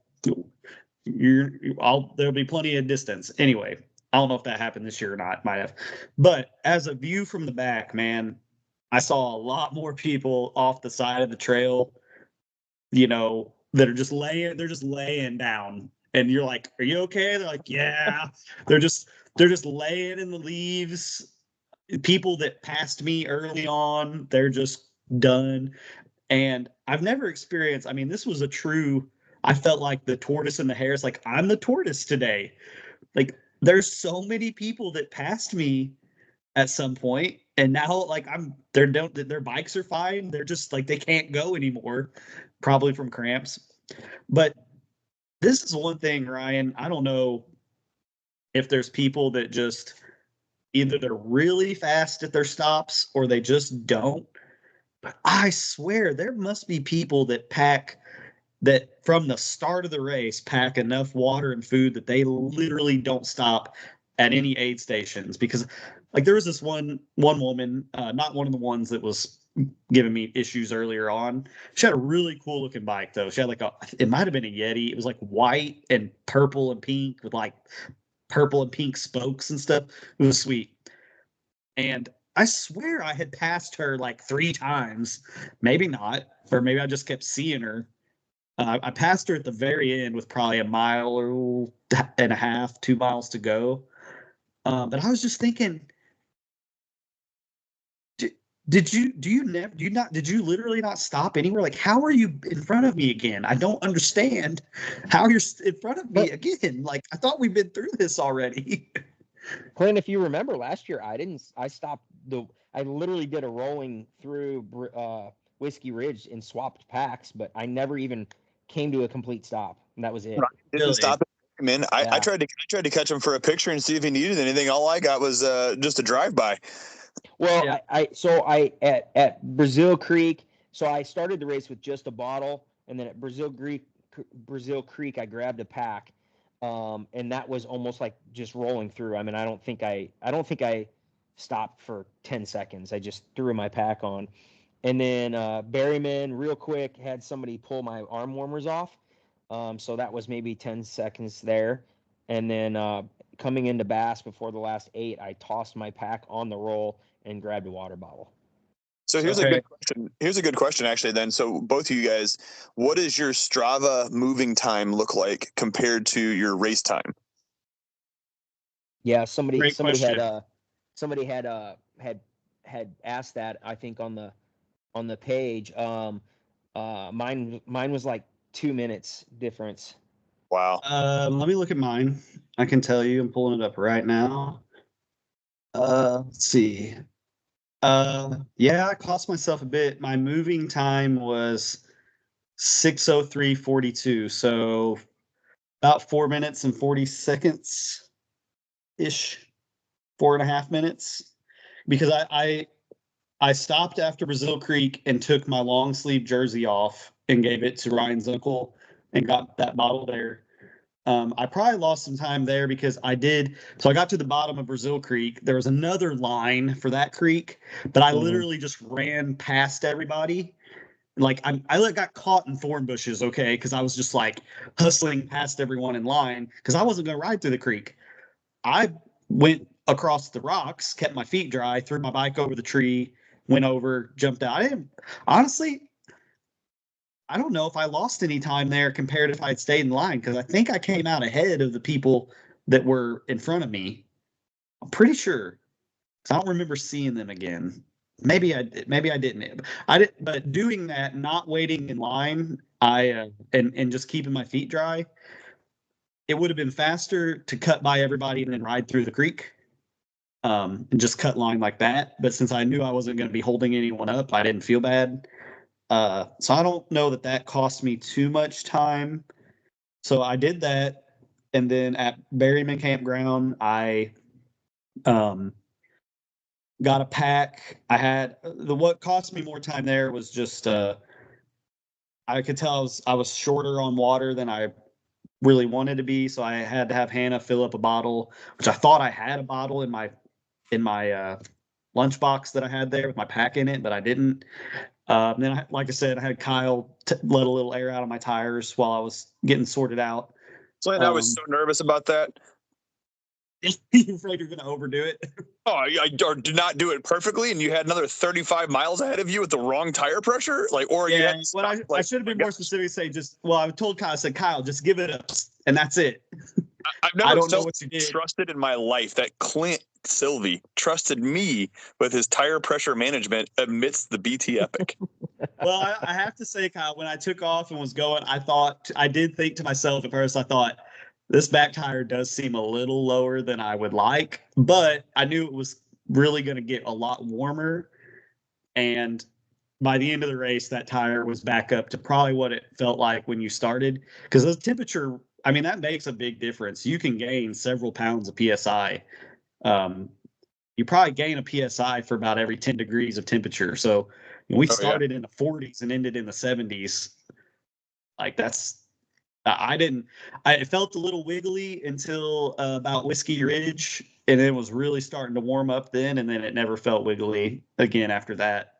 there'll be plenty of distance. Anyway, I don't know if that happened this year or not, might have. But as a view from the back, man, I saw a lot more people off the side of the trail, that are just laying down. And you're like, are you okay? They're like, yeah. They're just laying in the leaves. People that passed me early on, they're just done. And I've never experienced, I mean, this was I felt like the tortoise and the hare. It's like, I'm the tortoise today. Like, there's so many people that passed me at some point, and now like their bikes are fine. They're just like, they can't go anymore, probably from cramps. But this is one thing, Ryan, I don't know if there's people that just either they're really fast at their stops or they just don't. But I swear there must be people that from the start of the race pack enough water and food that they literally don't stop at any aid stations. Because like there was this one woman, not one of the ones that was giving me issues earlier on. She had a really cool looking bike though. She had it might have been a Yeti. It was like white and purple and pink with like purple and pink spokes and stuff. It was sweet. And I swear I had passed her like 3 times, maybe not, or maybe I just kept seeing her. I passed her at the very end with probably a mile and a half, 2 miles to go. But I was just thinking, did you literally not stop anywhere? Like, how are you in front of me again? I don't understand how you're in front of me again. Like, I thought we've been through this already. Clint, if you remember last year, I literally did a rolling through Whiskey Ridge and swapped packs, but I never even came to a complete stop, and that was it. Didn't stop him in. I tried to catch him for a picture and see if he needed anything. All I got was just a drive-by. Well, yeah. I at Brazil Creek, so I started the race with just a bottle, and then at Brazil Creek, I grabbed a pack, and that was almost like just rolling through. I mean, I don't think I stopped for 10 seconds. I just threw my pack on, and then Berryman, real quick, had somebody pull my arm warmers off, so that was maybe 10 seconds there, and then coming into Bass before the last 8, I tossed my pack on the roll and grabbed a water bottle. So here's a good question. Here's a good question, actually. Then, so both of you guys, what does your Strava moving time look like compared to your race time? Yeah, somebody had asked that, I think, on the page. Mine was like 2 minutes difference. Wow. Let me look at mine. I can tell you. I'm pulling it up right now. Let's see. Yeah, I cost myself a bit. My moving time was 6:03:42, so about 4 minutes and 40 seconds ish, 4.5 minutes. Because I stopped after Brazil Creek and took my long sleeve jersey off and gave it to Ryan's uncle and got that bottle there. I probably lost some time there because I got to the bottom of Brazil Creek. There was another line for that creek, but I literally just ran past everybody. Like I got caught in thorn bushes, okay, because I was just like hustling past everyone in line because I wasn't going to ride through the creek. I went across the rocks, kept my feet dry, threw my bike over the tree, went over, jumped out. I don't know if I lost any time there compared if I had stayed in line because I think I came out ahead of the people that were in front of me. I'm pretty sure. I don't remember seeing them again. Maybe I didn't. But doing that, not waiting in line, and just keeping my feet dry, it would have been faster to cut by everybody and then ride through the creek, and just cut line like that. But since I knew I wasn't going to be holding anyone up, I didn't feel bad. So I don't know that cost me too much time. So I did that. And then at Berryman Campground, I got a pack. I had what cost me more time there was just I could tell I was shorter on water than I really wanted to be, so I had to have Hannah fill up a bottle, which I thought I had a bottle in my lunchbox that I had there with my pack in it, but I didn't. Then, like I said, I had Kyle let a little air out of my tires while I was getting sorted out. Clint, I was so nervous about that. You're afraid you're going to overdo it? Oh, I did not do it perfectly, and you had another 35 miles ahead of you with the wrong tire pressure? You had I should have been more specific. Say I told Kyle, I said, Kyle, just give it up, and that's it. I've never know what you did. Trusted in my life that Klint Sylvie trusted me with his tire pressure management amidst the BT Epic. Well, I have to say, Kyle, when I took off and was going, I did think to myself at first, I thought, this back tire does seem a little lower than I would like, but I knew it was really going to get a lot warmer. And by the end of the race, that tire was back up to probably what it felt like when you started. Because the temperature, I mean, that makes a big difference. You can gain several pounds of PSI. You probably gain a PSI for about every 10 degrees of temperature. So we started in the 40s and ended in the 70s. Like it felt a little wiggly until about Whiskey Ridge, and it was really starting to warm up then, and then it never felt wiggly again after that.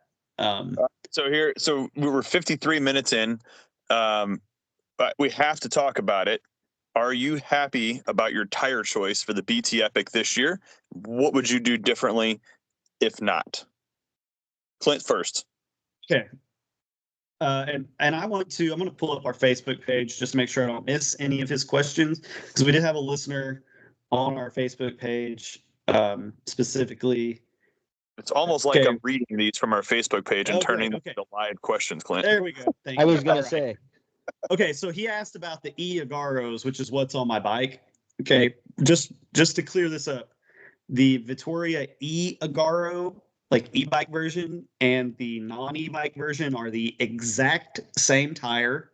So we were 53 minutes in, but we have to talk about it. Are you happy about your tire choice for the BT Epic this year? What would you do differently if not? Klint first. Okay. And I'm going to pull up our Facebook page just to make sure I don't miss any of his questions, because we did have a listener on our Facebook page specifically. It's almost like I'm reading these from our Facebook page and turning them into live questions, Klint. There we go. I was going to say. Okay, so he asked about the e-Agaros, which is what's on my bike. Okay, just to clear this up, the Vittoria e-Agaro, like e-bike version, and the non-e-bike version are the exact same tire.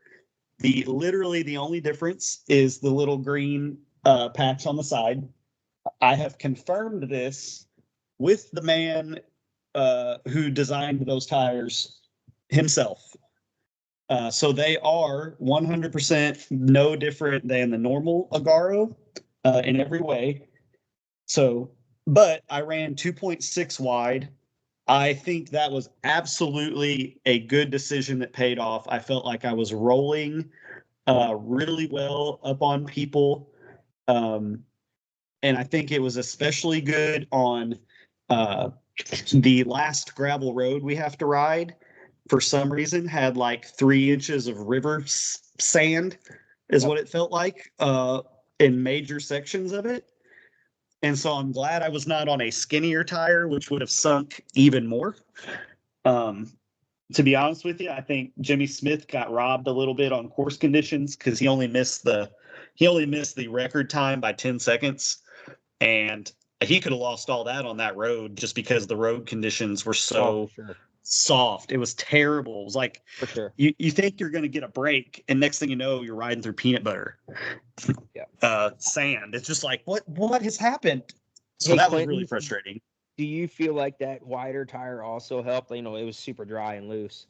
Literally the only difference is the little green patch on the side. I have confirmed this with the man who designed those tires himself. So they are 100% no different than the normal Agaro in every way. So, but I ran 2.6 wide. I think that was absolutely a good decision that paid off. I felt like I was rolling really well up on people. And I think it was especially good on the last gravel road we have to ride. For some reason, had like 3 inches of river sand, is what it felt like in major sections of it. And so I'm glad I was not on a skinnier tire, which would have sunk even more. To be honest with you, I think Jimmy Smith got robbed a little bit on course conditions because he only missed the record time by 10 seconds. And he could have lost all that on that road just because the road conditions were so soft. It was terrible. It was like, for sure, you think you're going to get a break, and next thing you know, you're riding through peanut butter. Sand. It's just like, what has happened? So that was really frustrating. Do you feel like that wider tire also helped? You know, it was super dry and loose.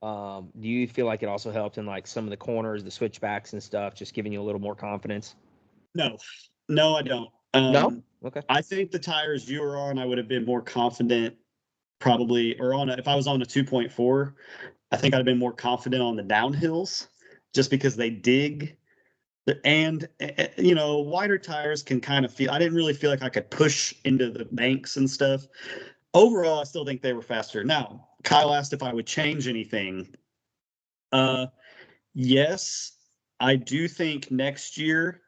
Do you feel like it also helped in like some of the corners, the switchbacks and stuff, just giving you a little more confidence? No, I don't. No? Okay. I think the tires you were on, I would have been more confident probably, or if I was on a 2.4, I think I'd have been more confident on the downhills just because they dig. And, wider tires can kind of I didn't really feel like I could push into the banks and stuff. Overall, I still think they were faster. Now, Kyle asked if I would change anything. Yes, I do think next year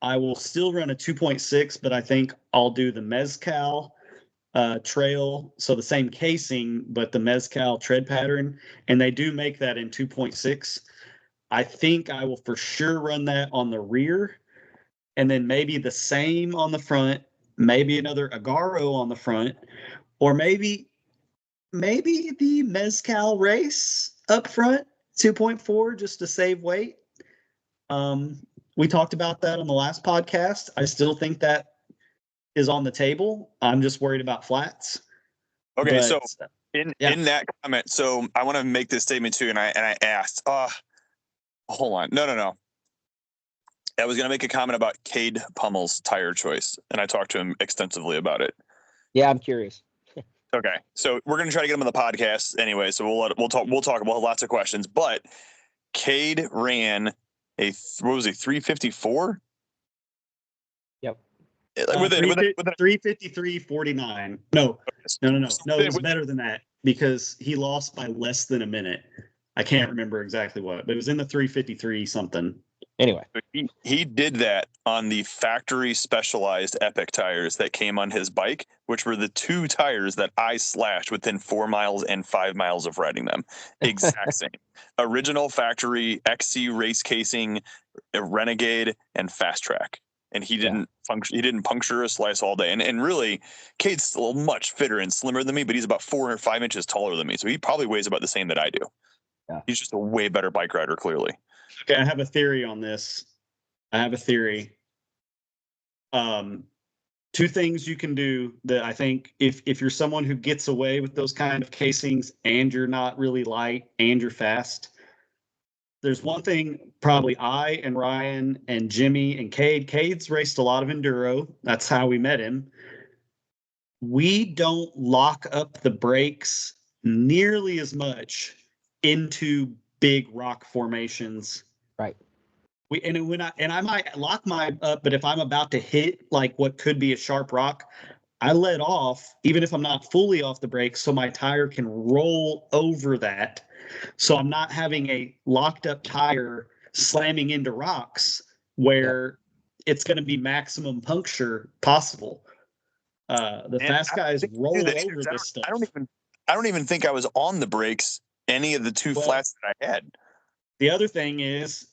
I will still run a 2.6, but I think I'll do the Mezcal trail. So the same casing, but the Mezcal tread pattern. And they do make that in 2.6. I think I will for sure run that on the rear, and then maybe the same on the front, maybe another Agaro on the front, or maybe the Mezcal race up front, 2.4, just to save weight. We talked about that on the last podcast. I still think that is on the table. I'm just worried about flats. Okay, But, so in that comment, so I want to make this statement too, and I asked, hold on, no. I was going to make a comment about Cade Pummel's tire choice, and I talked to him extensively about it. Yeah, I'm curious. Okay, so we're going to try to get him on the podcast anyway. So we'll talk. We'll have lots of questions. But Cade ran a 354. Yep. With 353.49. No. It was better than that because he lost by less than a minute. I can't remember exactly what, but it was in the 353 something. Anyway, he did that on the factory specialized Epic tires that came on his bike, which were the 2 tires that I slashed within 4 miles and 5 miles of riding them. Exact same. Original factory XC race casing, Renegade, and Fast Track. And he didn't puncture a slice all day. And really, Cade's still much fitter and slimmer than me, but he's about 4 or 5 inches taller than me. So he probably weighs about the same that I do. Yeah. He's just a way better bike rider, clearly. Okay, I have a theory on this. Two things you can do that I think if you're someone who gets away with those kind of casings and you're not really light and you're fast, there's one thing probably I and Ryan and Jimmy and Cade. Cade's raced a lot of enduro. That's how we met him. We don't lock up the brakes nearly as much into big rock formations. Right. I might lock mine up, but if I'm about to hit like what could be a sharp rock, I let off, even if I'm not fully off the brakes, so my tire can roll over that. So I'm not having a locked up tire slamming into rocks where it's going to be maximum puncture possible. The fast guys roll over this stuff. I don't even think I was on the brakes any of the 2 flats that I had. The other thing is,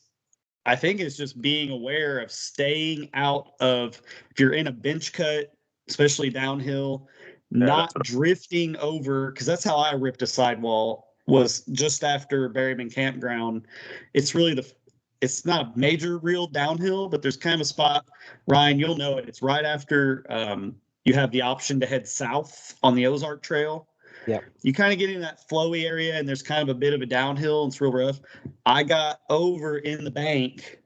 I think it's just being aware of staying out of, if you're in a bench cut, especially downhill, not drifting over, because that's how I ripped a sidewall, was just after Berryman Campground. It's really it's not a major real downhill, but there's kind of a spot, Ryan, you'll know it. It's right after you have the option to head south on the Ozark Trail. Yeah. You kind of get in that flowy area and there's kind of a bit of a downhill and it's real rough. I got over in the bank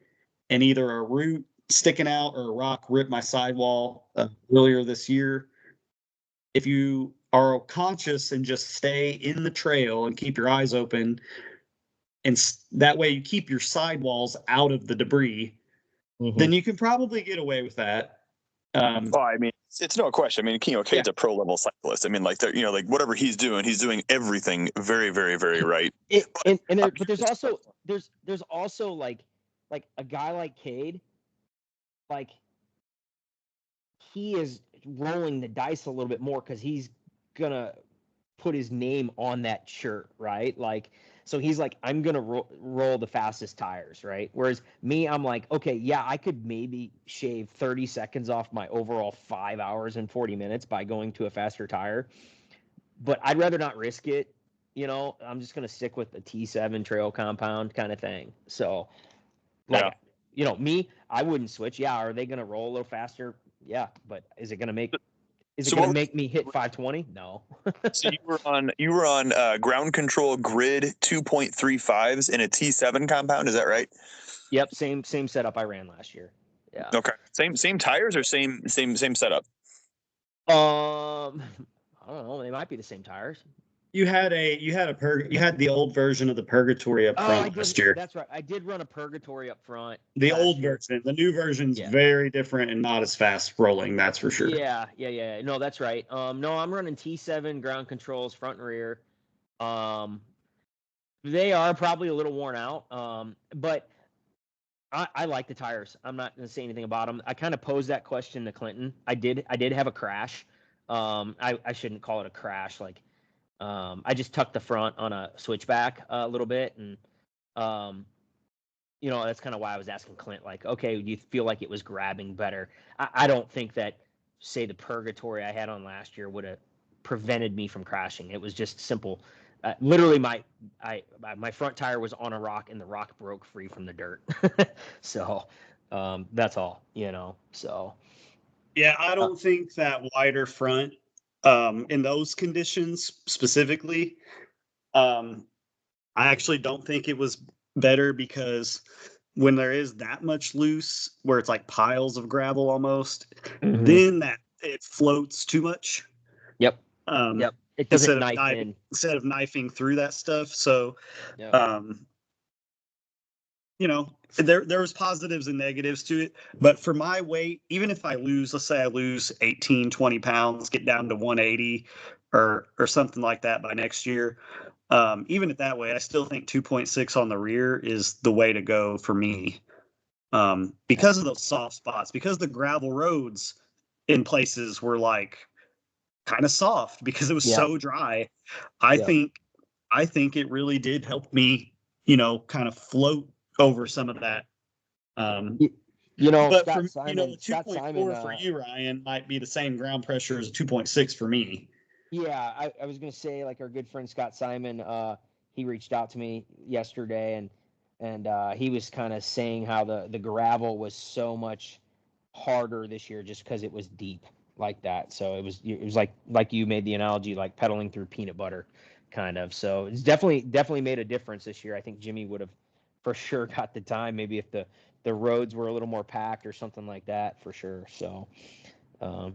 and either a root sticking out or a rock ripped my sidewall earlier this year. If you are conscious and just stay in the trail and keep your eyes open, and that way you keep your sidewalls out of the debris, then you can probably get away with that. I mean, it's no question. I mean, Cade's a pro level cyclist. I mean, like, like whatever he's doing everything very, very, very right. But there's also like a guy like Cade, like he is rolling the dice a little bit more because he's gonna put his name on that shirt, right? Like, so he's like, I'm gonna roll the fastest tires, right? Whereas me, I'm like, okay, yeah, I could maybe shave 30 seconds off my overall 5 hours and 40 minutes by going to a faster tire, but I'd rather not risk it. I'm just gonna stick with the T7 trail compound kind of thing. So, like, me, I wouldn't switch. Yeah, are they gonna roll a little faster? Yeah, but is it gonna make me hit 520? No. So you were on ground control grid 2.35s in a T7 compound. Is that right? Yep. Same setup I ran last year. Yeah. Okay. Same tires or same setup? I don't know. They might be the same tires. You had the old version of the Purgatory up front last year. That's right. I did run a Purgatory up front. The old version. The new version's very different and not as fast rolling, that's for sure. Yeah. No, that's right. No, I'm running T7 ground controls front and rear. They are probably a little worn out. But I like the tires. I'm not going to say anything about them. I kind of posed that question to Clinton. I did have a crash. I shouldn't call it a crash. Like, I just tucked the front on a switchback a little bit. And, that's kind of why I was asking Clint, like, okay, do you feel like it was grabbing better? I don't think that, say, the Purgatory I had on last year would have prevented me from crashing. It was just simple. Literally, my front tire was on a rock and the rock broke free from the dirt. So, That's all, so. Yeah, I don't think that wider front in those conditions specifically, I actually don't think it was better because when there is that much loose, where it's like piles of gravel almost, then that it floats too much. Yep. Um, Yep. It doesn't instead of knifing through that stuff. So, Yep. there was positives and negatives to it, but for my weight, even if I lose, let's say I lose 18, 20 pounds, get down to 180 or something like that by next year, even at that weight, I still think 2.6 on the rear is the way to go for me. Because of those soft spots, because the gravel roads in places were like kind of soft because it was so dry. I think it really did help me, kind of float over some of that. But Scott for Simon, the 2.4 for you, Ryan, might be the same ground pressure as a 2.6 for me. Yeah, I was gonna say, like, our good friend Scott Simon, he reached out to me yesterday, and he was kind of saying how the gravel was so much harder this year just because it was deep like that. So it was like you made the analogy, like pedaling through peanut butter, kind of. So it's definitely made a difference this year. I think Jimmy would have for sure got the time, maybe if the roads were a little more packed or something like that, for sure. So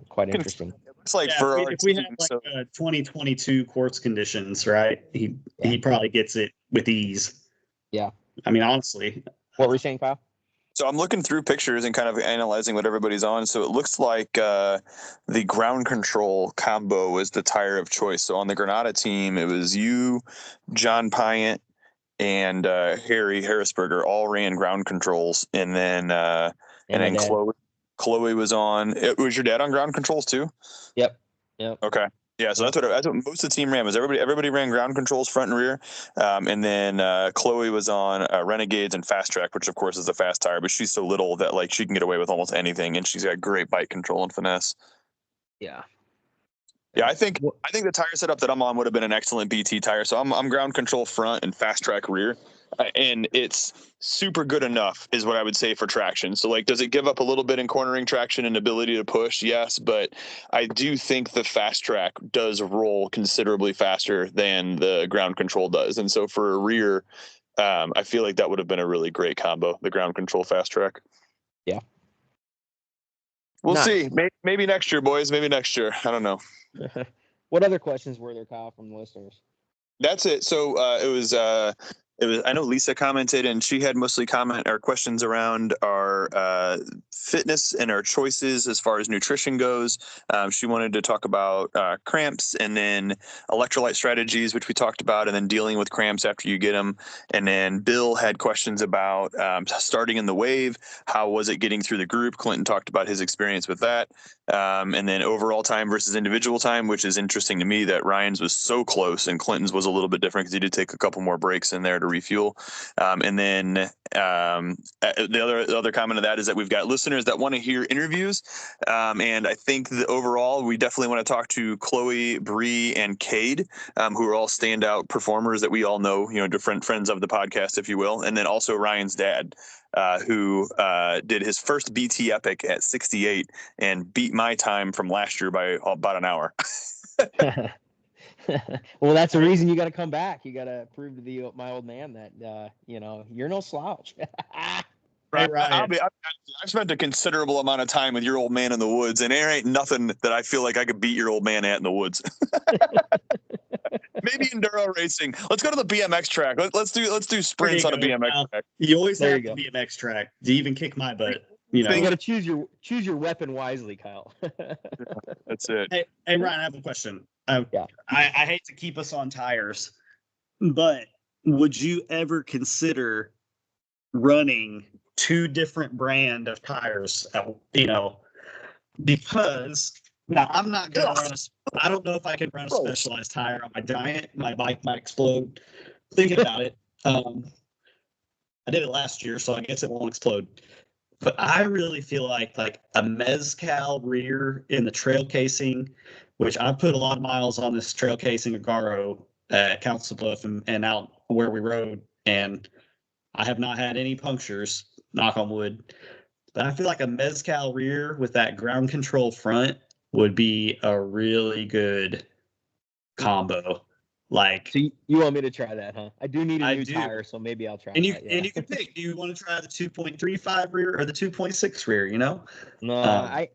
quite interesting. It's like for if we had like 2022 course conditions, right? He probably gets it with ease. Yeah. I mean, honestly. What were you saying, Kyle? So I'm looking through pictures and kind of analyzing what everybody's on. So it looks like the ground control combo was the tire of choice. So on the Granada team, it was you, John Pyatt, and Harry Harrisberger all ran ground controls, and then Chloe was on. Was your dad on ground controls too? Yep. Okay. Yeah, so that's what most of the team ran. Was everybody ran ground controls front and rear, and then Chloe was on Renegades and Fast Track, which of course is a fast tire, but she's so little that like she can get away with almost anything, and she's got great bike control and finesse. Yeah. Yeah, I think the tire setup that I'm on would have been an excellent BT tire. So I'm ground control front and Fast Track rear, and it's super good enough is what I would say for traction. So like, does it give up a little bit in cornering traction and ability to push? Yes, but I do think the Fast Track does roll considerably faster than the ground control does, and so for a rear, I feel like that would have been a really great combo, the ground control Fast Track. Yeah. We'll see. Maybe next year, boys. Maybe next year. I don't know. What other questions were there, Kyle, from the listeners? That's it. So it was. I know Lisa commented, and she had mostly questions around our fitness and our choices as far as nutrition goes. She wanted to talk about cramps and then electrolyte strategies, which we talked about, and then dealing with cramps after you get them. And then Bill had questions about starting in the wave. How was it getting through the group? Clinton talked about his experience with that. And then overall time versus individual time, which is interesting to me that Ryan's was so close and Clinton's was a little bit different because he did take a couple more breaks in there to refuel. And then the other comment of that is that we've got listeners that want to hear interviews. And I think that overall, we definitely want to talk to Chloe, Bree, and Cade, who are all standout performers that we all know, different friends of the podcast, if you will. And then also Ryan's dad, who did his first BT Epic at 68 and beat my time from last year by about an hour. Well, that's the reason you got to come back. You got to prove to my old man that you're no slouch. Right. I've spent a considerable amount of time with your old man in the woods, and there ain't nothing that I feel like I could beat your old man at in the woods. Maybe enduro racing. Let's go to the BMX track. Let's do sprints on a BMX track. You always have the BMX track to even kick my butt. You got to choose your weapon wisely, Kyle. That's it. Hey, Ryan, I have a question. I hate to keep us on tires, but would you ever consider running two different brand of tires? Because now I'm not going to run I don't know if I can run a specialized tire on my Giant. My bike might explode. Thinking about it. I did it last year, so I guess it won't explode. But I really feel like a Mezcal rear in the trail casing, which I put a lot of miles on this trail casing Agaro at Council Bluff and out where we rode, and I have not had any punctures, knock on wood. But I feel like a mezcal rear with that ground control front would be a really good combo. Like, So you want me to try that, huh? I do need a I new do. tire, so maybe I'll try And that. Yeah. you can pick. Do you want to try the 2.35 rear or the 2.6 rear? You know, No, um,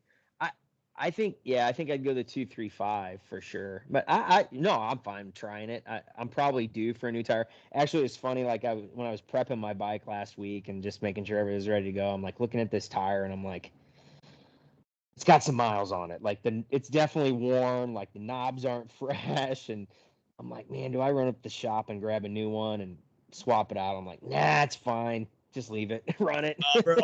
I think I think I'd go the 235 for sure. But no, I'm fine trying it. I'm probably due for a new tire. Actually, it's funny. Like when I was prepping my bike last week and just making sure everything was ready to go, I'm like looking at this tire and I'm like, it's got some miles on it. Like it's definitely worn. Like the knobs aren't fresh, and I'm like, man, do I run up the shop and grab a new one and swap it out? I'm like, nah, it's fine. Just leave it, run it. bro.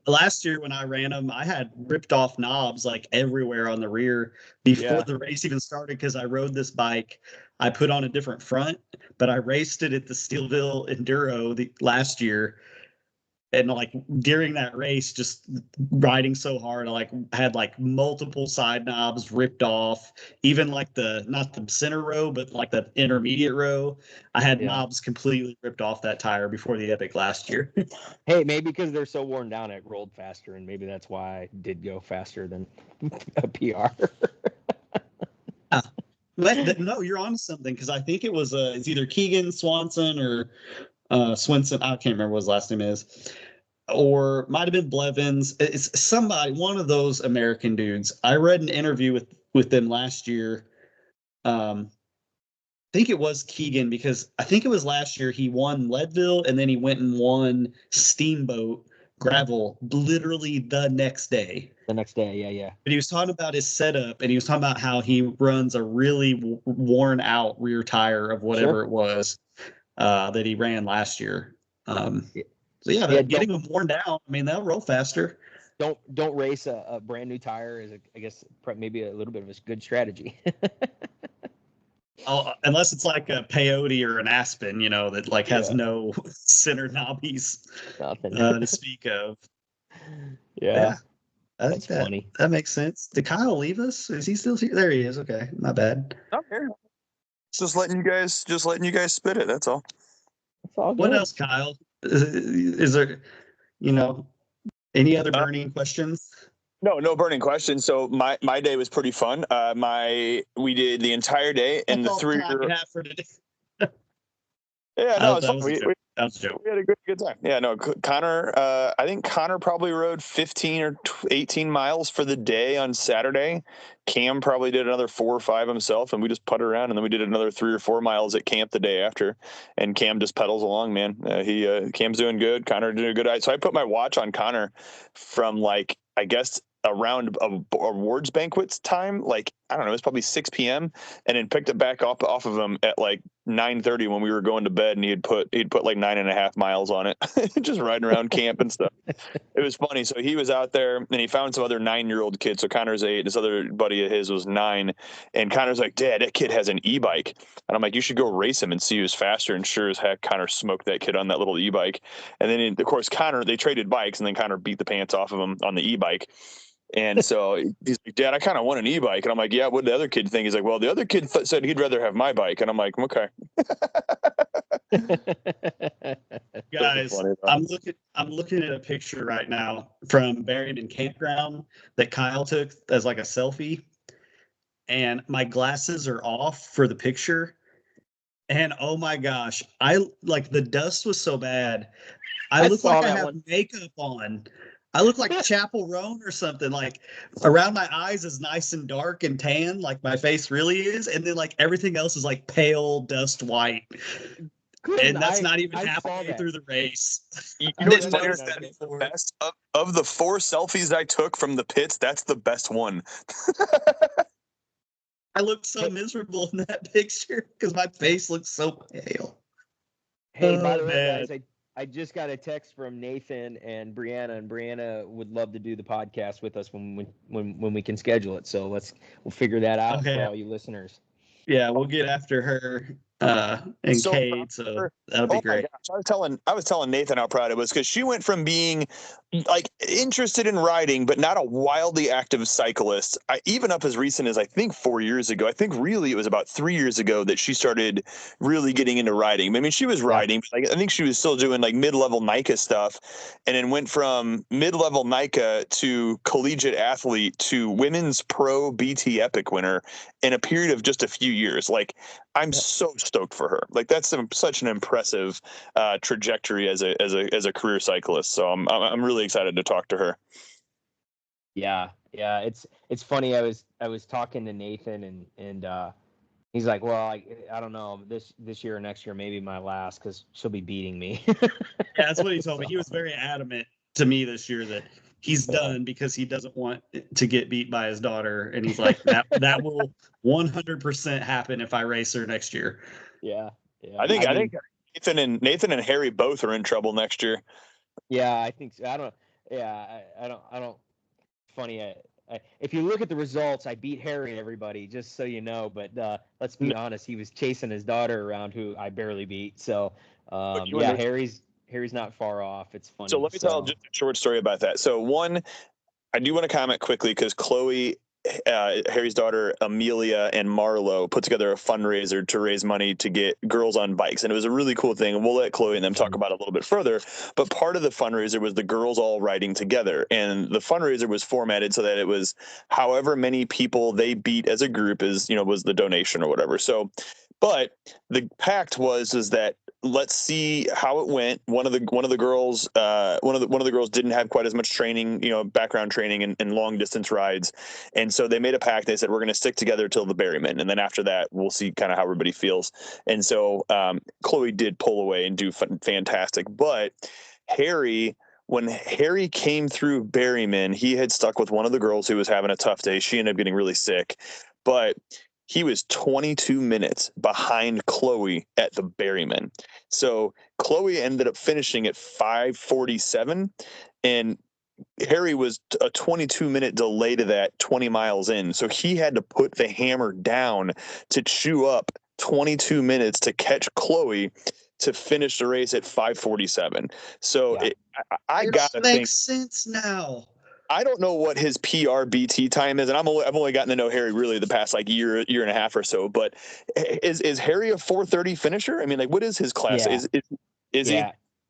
Last year when I ran them, I had ripped off knobs like everywhere on the rear before Yeah. the race even started because I rode this bike. I put on a different front, but I raced it at the Steelville Enduro last year. And like during that race, just riding so hard, I like had like multiple side knobs ripped off, even like not the center row, but like the intermediate row. I had Yeah. knobs completely ripped off that tire before the Epic last year. Hey, maybe because they're so worn down, it rolled faster, and maybe that's why I did go faster than a PR. No, you're on something because I think it was it's either Keegan Swanson or Swinson. I can't remember what his last name is, or might have been Blevins. It's somebody, one of those American dudes. I read an interview with them last year. I think it was Keegan because I think it was last year he won Leadville and then he went and won Steamboat Gravel literally the next day. The next day, yeah. But he was talking about his setup and he was talking about how he runs a really worn out rear tire of whatever Sure. it was that he ran last year. Yeah, So yeah, yeah, getting them worn down, I mean, they'll roll faster. don't race a brand new tire is I guess maybe a little bit of a good strategy. Oh, unless it's like a peyote or an aspen, that like has Yeah. no center knobbies Nothing. to speak of. Yeah, I think that's funny. that makes sense. Did Kyle leave us? Is he still here? There he is. Okay, my bad. I'm here. Just letting you guys spit it. That's all. That's all What good. else, Kyle? Is there, you know, any other Uh, burning questions? No burning questions. So my day was pretty fun. We did the entire day and That's the all the three. time we have for today. Yeah, no, it's That fun. was a joke. That was a joke. We had a good time. Yeah, no, Connor, I think Connor probably rode 15 or 18 miles for the day on Saturday. Cam probably did another 4 or 5 himself, and we just putted around, and then we did another 3 or 4 miles at camp the day after. And Cam just pedals along, man. Cam's doing good. Connor did a good. So I put my watch on Connor from like, I guess, around awards banquets time, like I don't know, it was probably 6 p.m. and then picked it back up off of him at like 9:30 when we were going to bed, and he'd put like 9.5 miles on it, just riding around camp and stuff. It was funny. So he was out there and he found some other 9-year-old kid. So Connor's 8, this other buddy of his was 9, and Connor's like, "Dad, that kid has an e-bike," and I'm like, "You should go race him and see who's faster." And sure as heck, Connor smoked that kid on that little e-bike. And then of course Connor, they traded bikes, and then Connor beat the pants off of him on the e-bike. And so he's like, "Dad, I kind of want an e-bike." And I'm like, "Yeah, what did the other kid think?" He's like, "Well, the other kid said he'd rather have my bike." And I'm like, "Okay." Guys, Funny, I'm looking at a picture right now from Barrington Campground that Kyle took as like a selfie, and my glasses are off for the picture. And oh my gosh, I like the dust was so bad. I I look saw like I that have one. makeup on. I look like Chapel Roan or something. Like around my eyes is nice and dark and tan, like my face really is, and then like everything else is like pale dust white. Clinton, And that's not even I saw halfway that. through the race. You I know what's didn't funny notice is that that the before. best of the 4 selfies I took from the pits, that's the best one. I looked so miserable in that picture because my face looks so pale. Hey, by the Oh, way, man. guys, I just got a text from Nathan and Brianna would love to do the podcast with us when we can schedule it. So we'll figure that out for Okay. all you listeners. Yeah, we'll get after her. and So Cade, so that'll be great. Gosh, I was telling Nathan how proud it was because she went from being like interested in riding, but not a wildly active cyclist. Even up as recent as I think 4 years ago. I think really it was about 3 years ago that she started really getting into riding. I mean, she was riding, but I think she was still doing like mid-level NICA stuff, and then went from mid-level NICA to collegiate athlete to women's pro BT Epic winner in a period of just a few years. Like, I'm so stoked for her. Like, that's such an impressive trajectory as a career cyclist. So I'm really excited to talk to her. Yeah. It's funny. I was talking to Nathan and he's like, well, I don't know, this year or next year, maybe my last, because she'll be beating me. Yeah, that's what he told me. He was very adamant to me this year that he's done because he doesn't want to get beat by his daughter. And he's like, that will 100% happen if I race her next year. Yeah. I think Nathan and Harry both are in trouble next year. Yeah, I think so. I don't. Funny. If you look at the results, I beat Harry and everybody, just so you know. But let's be honest, he was chasing his daughter around, who I barely beat. So Harry's not far off. It's funny. So let me tell just a short story about that. So one, I do want to comment quickly because Chloe, Harry's daughter, Amelia, and Marlo put together a fundraiser to raise money to get girls on bikes. And it was a really cool thing. And we'll let Chloe and them talk about it a little bit further. But part of the fundraiser was the girls all riding together. And the fundraiser was formatted so that it was however many people they beat as a group was the donation or whatever. So, but the pact was that let's see how it went. One of the girls didn't have quite as much training, background training in long distance rides, and so they made a pact. They said we're going to stick together till the Berryman, and then after that we'll see kind of how everybody feels. And so Chloe did pull away and do fantastic, but when Harry came through Berryman, he had stuck with one of the girls who was having a tough day. She ended up getting really sick, but he was 22 minutes behind Chloe at the Berryman. So Chloe ended up finishing at 5:47, and Harry was a 22-minute delay to that 20 miles in. So he had to put the hammer down to chew up 22 minutes to catch Chloe to finish the race at 5:47. So I gotta think makes sense now. I don't know what his PRBT time is, and I've only gotten to know Harry really the past year and a half or so. But is Harry a 4:30 finisher? I mean, like, what is his class? Yeah. Is he?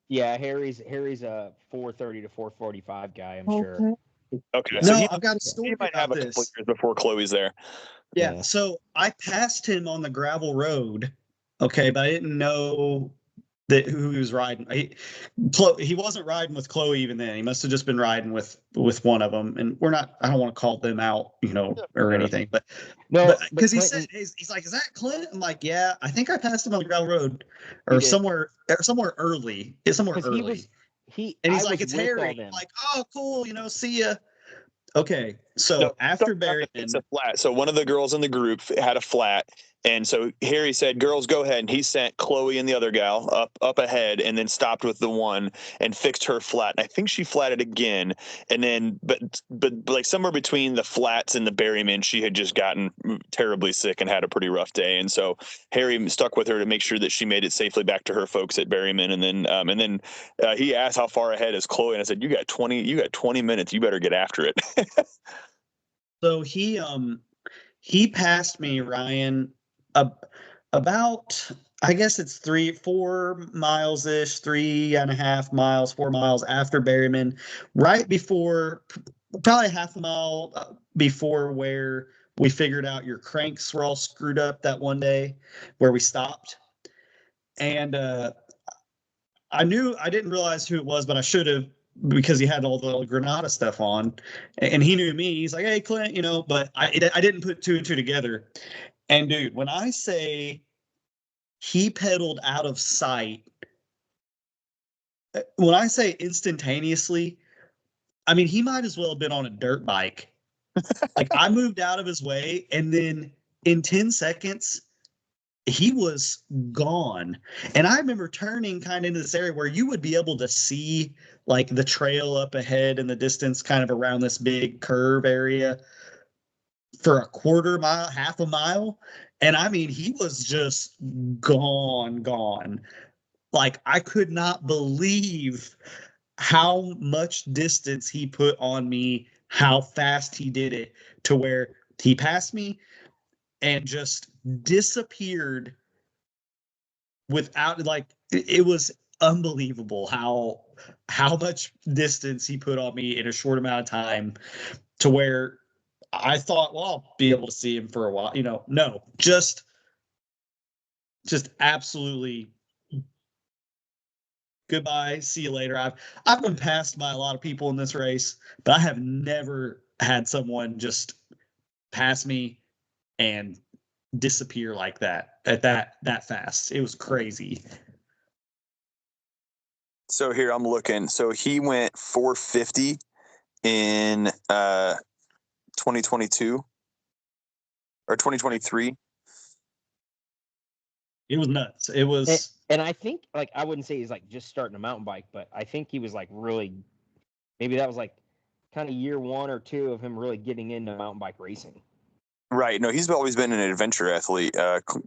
Yeah, Harry's a 4:30 to 4:45 guy, I'm sure. Okay. No, so I've got a story he might about have a couple years before Chloe's there. Yeah. So I passed him on the gravel road. Okay, but I didn't know who he was riding. He wasn't riding with Chloe even then. He must have just been riding with one of them. And I don't want to call them out, or anything. But because he said he's like, "Is that Klint?" I'm like, "Yeah, I think I passed him on the gravel road, or somewhere early. It's somewhere early." And he's like, "It's Harry." I'm like, "Oh, cool. See ya." Okay, so after Berryman, it's a flat. So one of the girls in the group had a flat, and so Harry said, "Girls, go ahead." And he sent Chloe and the other gal up ahead, and then stopped with the one and fixed her flat. And I think she flatted again, and then but like somewhere between the flats and the Berryman, she had just gotten terribly sick and had a pretty rough day. And so Harry stuck with her to make sure that she made it safely back to her folks at Berryman. And then he asked how far ahead is Chloe, and I said, "You got 20 minutes. You better get after it." So he passed me, Ryan, about, I guess it's 3-4 miles ish, 3.5 miles, 4 miles after Berryman, right before, probably half a mile before where we figured out your cranks were all screwed up that one day where we stopped. And I didn't realize who it was, but I should have, because he had all the Granada stuff on, and he knew me. He's like, "Hey, Klint," but I didn't put two and two together. And dude, when I say he pedaled out of sight, when I say instantaneously, I mean, he might as well have been on a dirt bike. Like, I moved out of his way, and then in 10 seconds, he was gone. And I remember turning kind of into this area where you would be able to see like the trail up ahead in the distance, kind of around this big curve area. for a quarter mile, half a mile. And I mean, he was just gone. Like, I could not believe how much distance he put on me, how fast he did it, to where he passed me and just disappeared without, like, it was unbelievable how much distance he put on me in a short amount of time, to where I thought, well, I'll be able to see him for a while. No, just absolutely goodbye. See you later. I've been passed by a lot of people in this race, but I have never had someone just pass me and disappear like that at that fast. It was crazy. So here I'm looking. So he went 450 in 2022 or 2023. It was nuts. It was, and I think, like, I wouldn't say he's like just starting a mountain bike, but I think he was like really, maybe that was like kind of year 1 or 2 of him really getting into mountain bike racing. Right. No, he's always been an adventure athlete,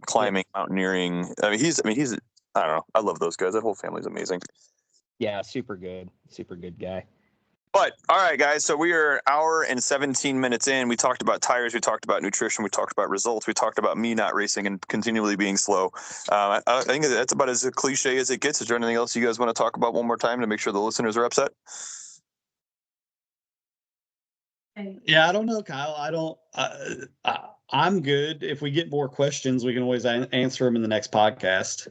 climbing, mountaineering. I mean, he's I don't know. I love those guys. That whole family's amazing. Yeah, super good guy. But all right, guys. So we are an hour and 17 minutes in. We talked about tires. We talked about nutrition. We talked about results. We talked about me not racing and continually being slow. I think that's about as cliche as it gets. Is there anything else you guys want to talk about one more time to make sure the listeners are upset? yeah, I don't know, Kyle. I'm good. If we get more questions, we can always answer them in the next podcast.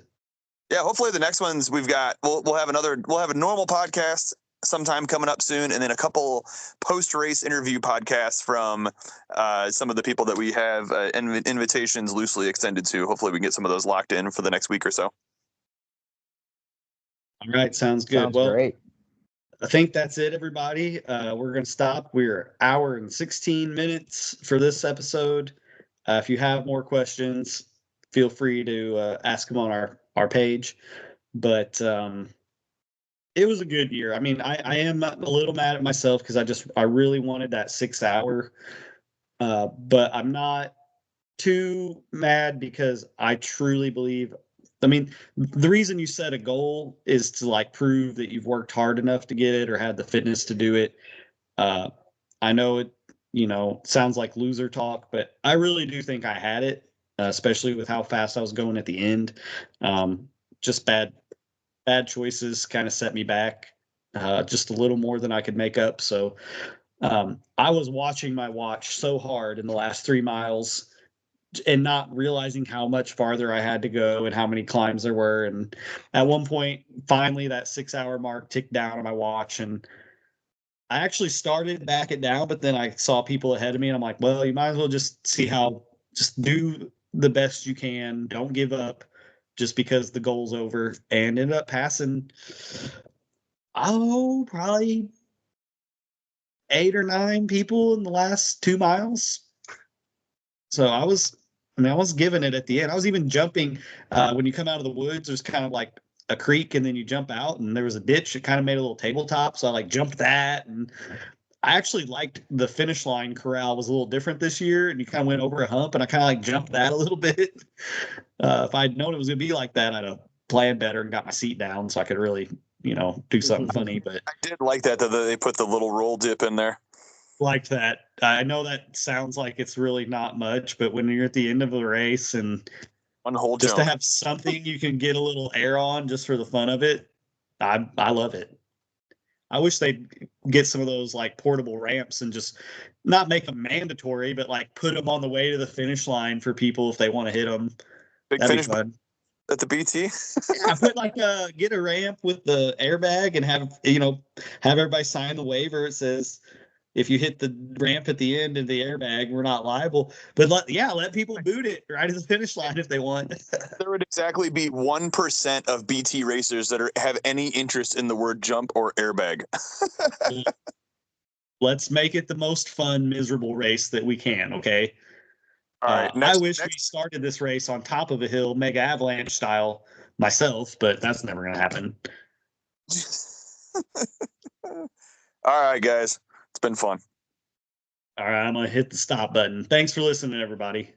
Yeah, hopefully the next ones we've got, we'll have a normal podcast sometime coming up soon, and then a couple post-race interview podcasts from some of the people that we have invitations loosely extended to. Hopefully we can get some of those locked in for the next week or so. All right, sounds good. Sounds great. I think that's it, everybody. We're going to stop. We're an hour and 16 minutes for this episode. If you have more questions, feel free to ask them on our page. But it was a good year. I mean, I am a little mad at myself because I really wanted that 6 hour. But I'm not too mad because I truly believe. I mean, the reason you set a goal is to like prove that you've worked hard enough to get it or had the fitness to do it. I know it, sounds like loser talk, but I really do think I had it, especially with how fast I was going at the end. Just bad choices kind of set me back just a little more than I could make up. So I was watching my watch so hard in the last 3 miles and not realizing how much farther I had to go and how many climbs there were. And at one point, finally, that 6 hour mark ticked down on my watch, and I actually started to back it down, but then I saw people ahead of me, and I'm like, well, you might as well just just do the best you can. Don't give up just because the goal's over, and ended up passing, probably 8 or 9 people in the last 2 miles. So I was giving it at the end. I was even jumping when you come out of the woods. There's kind of like a creek, and then you jump out, and there was a ditch that kind of made a little tabletop. So I like jumped that, and I actually liked the finish line corral was a little different this year, and you kind of went over a hump, and I kind of like jumped that a little bit. If I'd known it was going to be like that, I'd have planned better and got my seat down so I could really, do something funny. But I did like that they put the little roll dip in there. Like that. I know that sounds like it's really not much, but when you're at the end of a race and one whole just jump to have something you can get a little air on just for the fun of it, I love it. I wish they'd get some of those like portable ramps and just not make them mandatory, but like put them on the way to the finish line for people if they want to hit them. Big That'd finish be fun. at the BT. Yeah, put like get a ramp with the airbag and have everybody sign the waiver. It says if you hit the ramp at the end of the airbag, we're not liable. But let people boot it right at the finish line if they want. There would exactly be 1% of BT racers that have any interest in the word jump or airbag. Let's make it the most fun, miserable race that we can, okay? All right. I wish we started this race on top of a hill, mega avalanche style myself, but that's never going to happen. All right, guys. It's been fun. All right, I'm going to hit the stop button. Thanks for listening, everybody.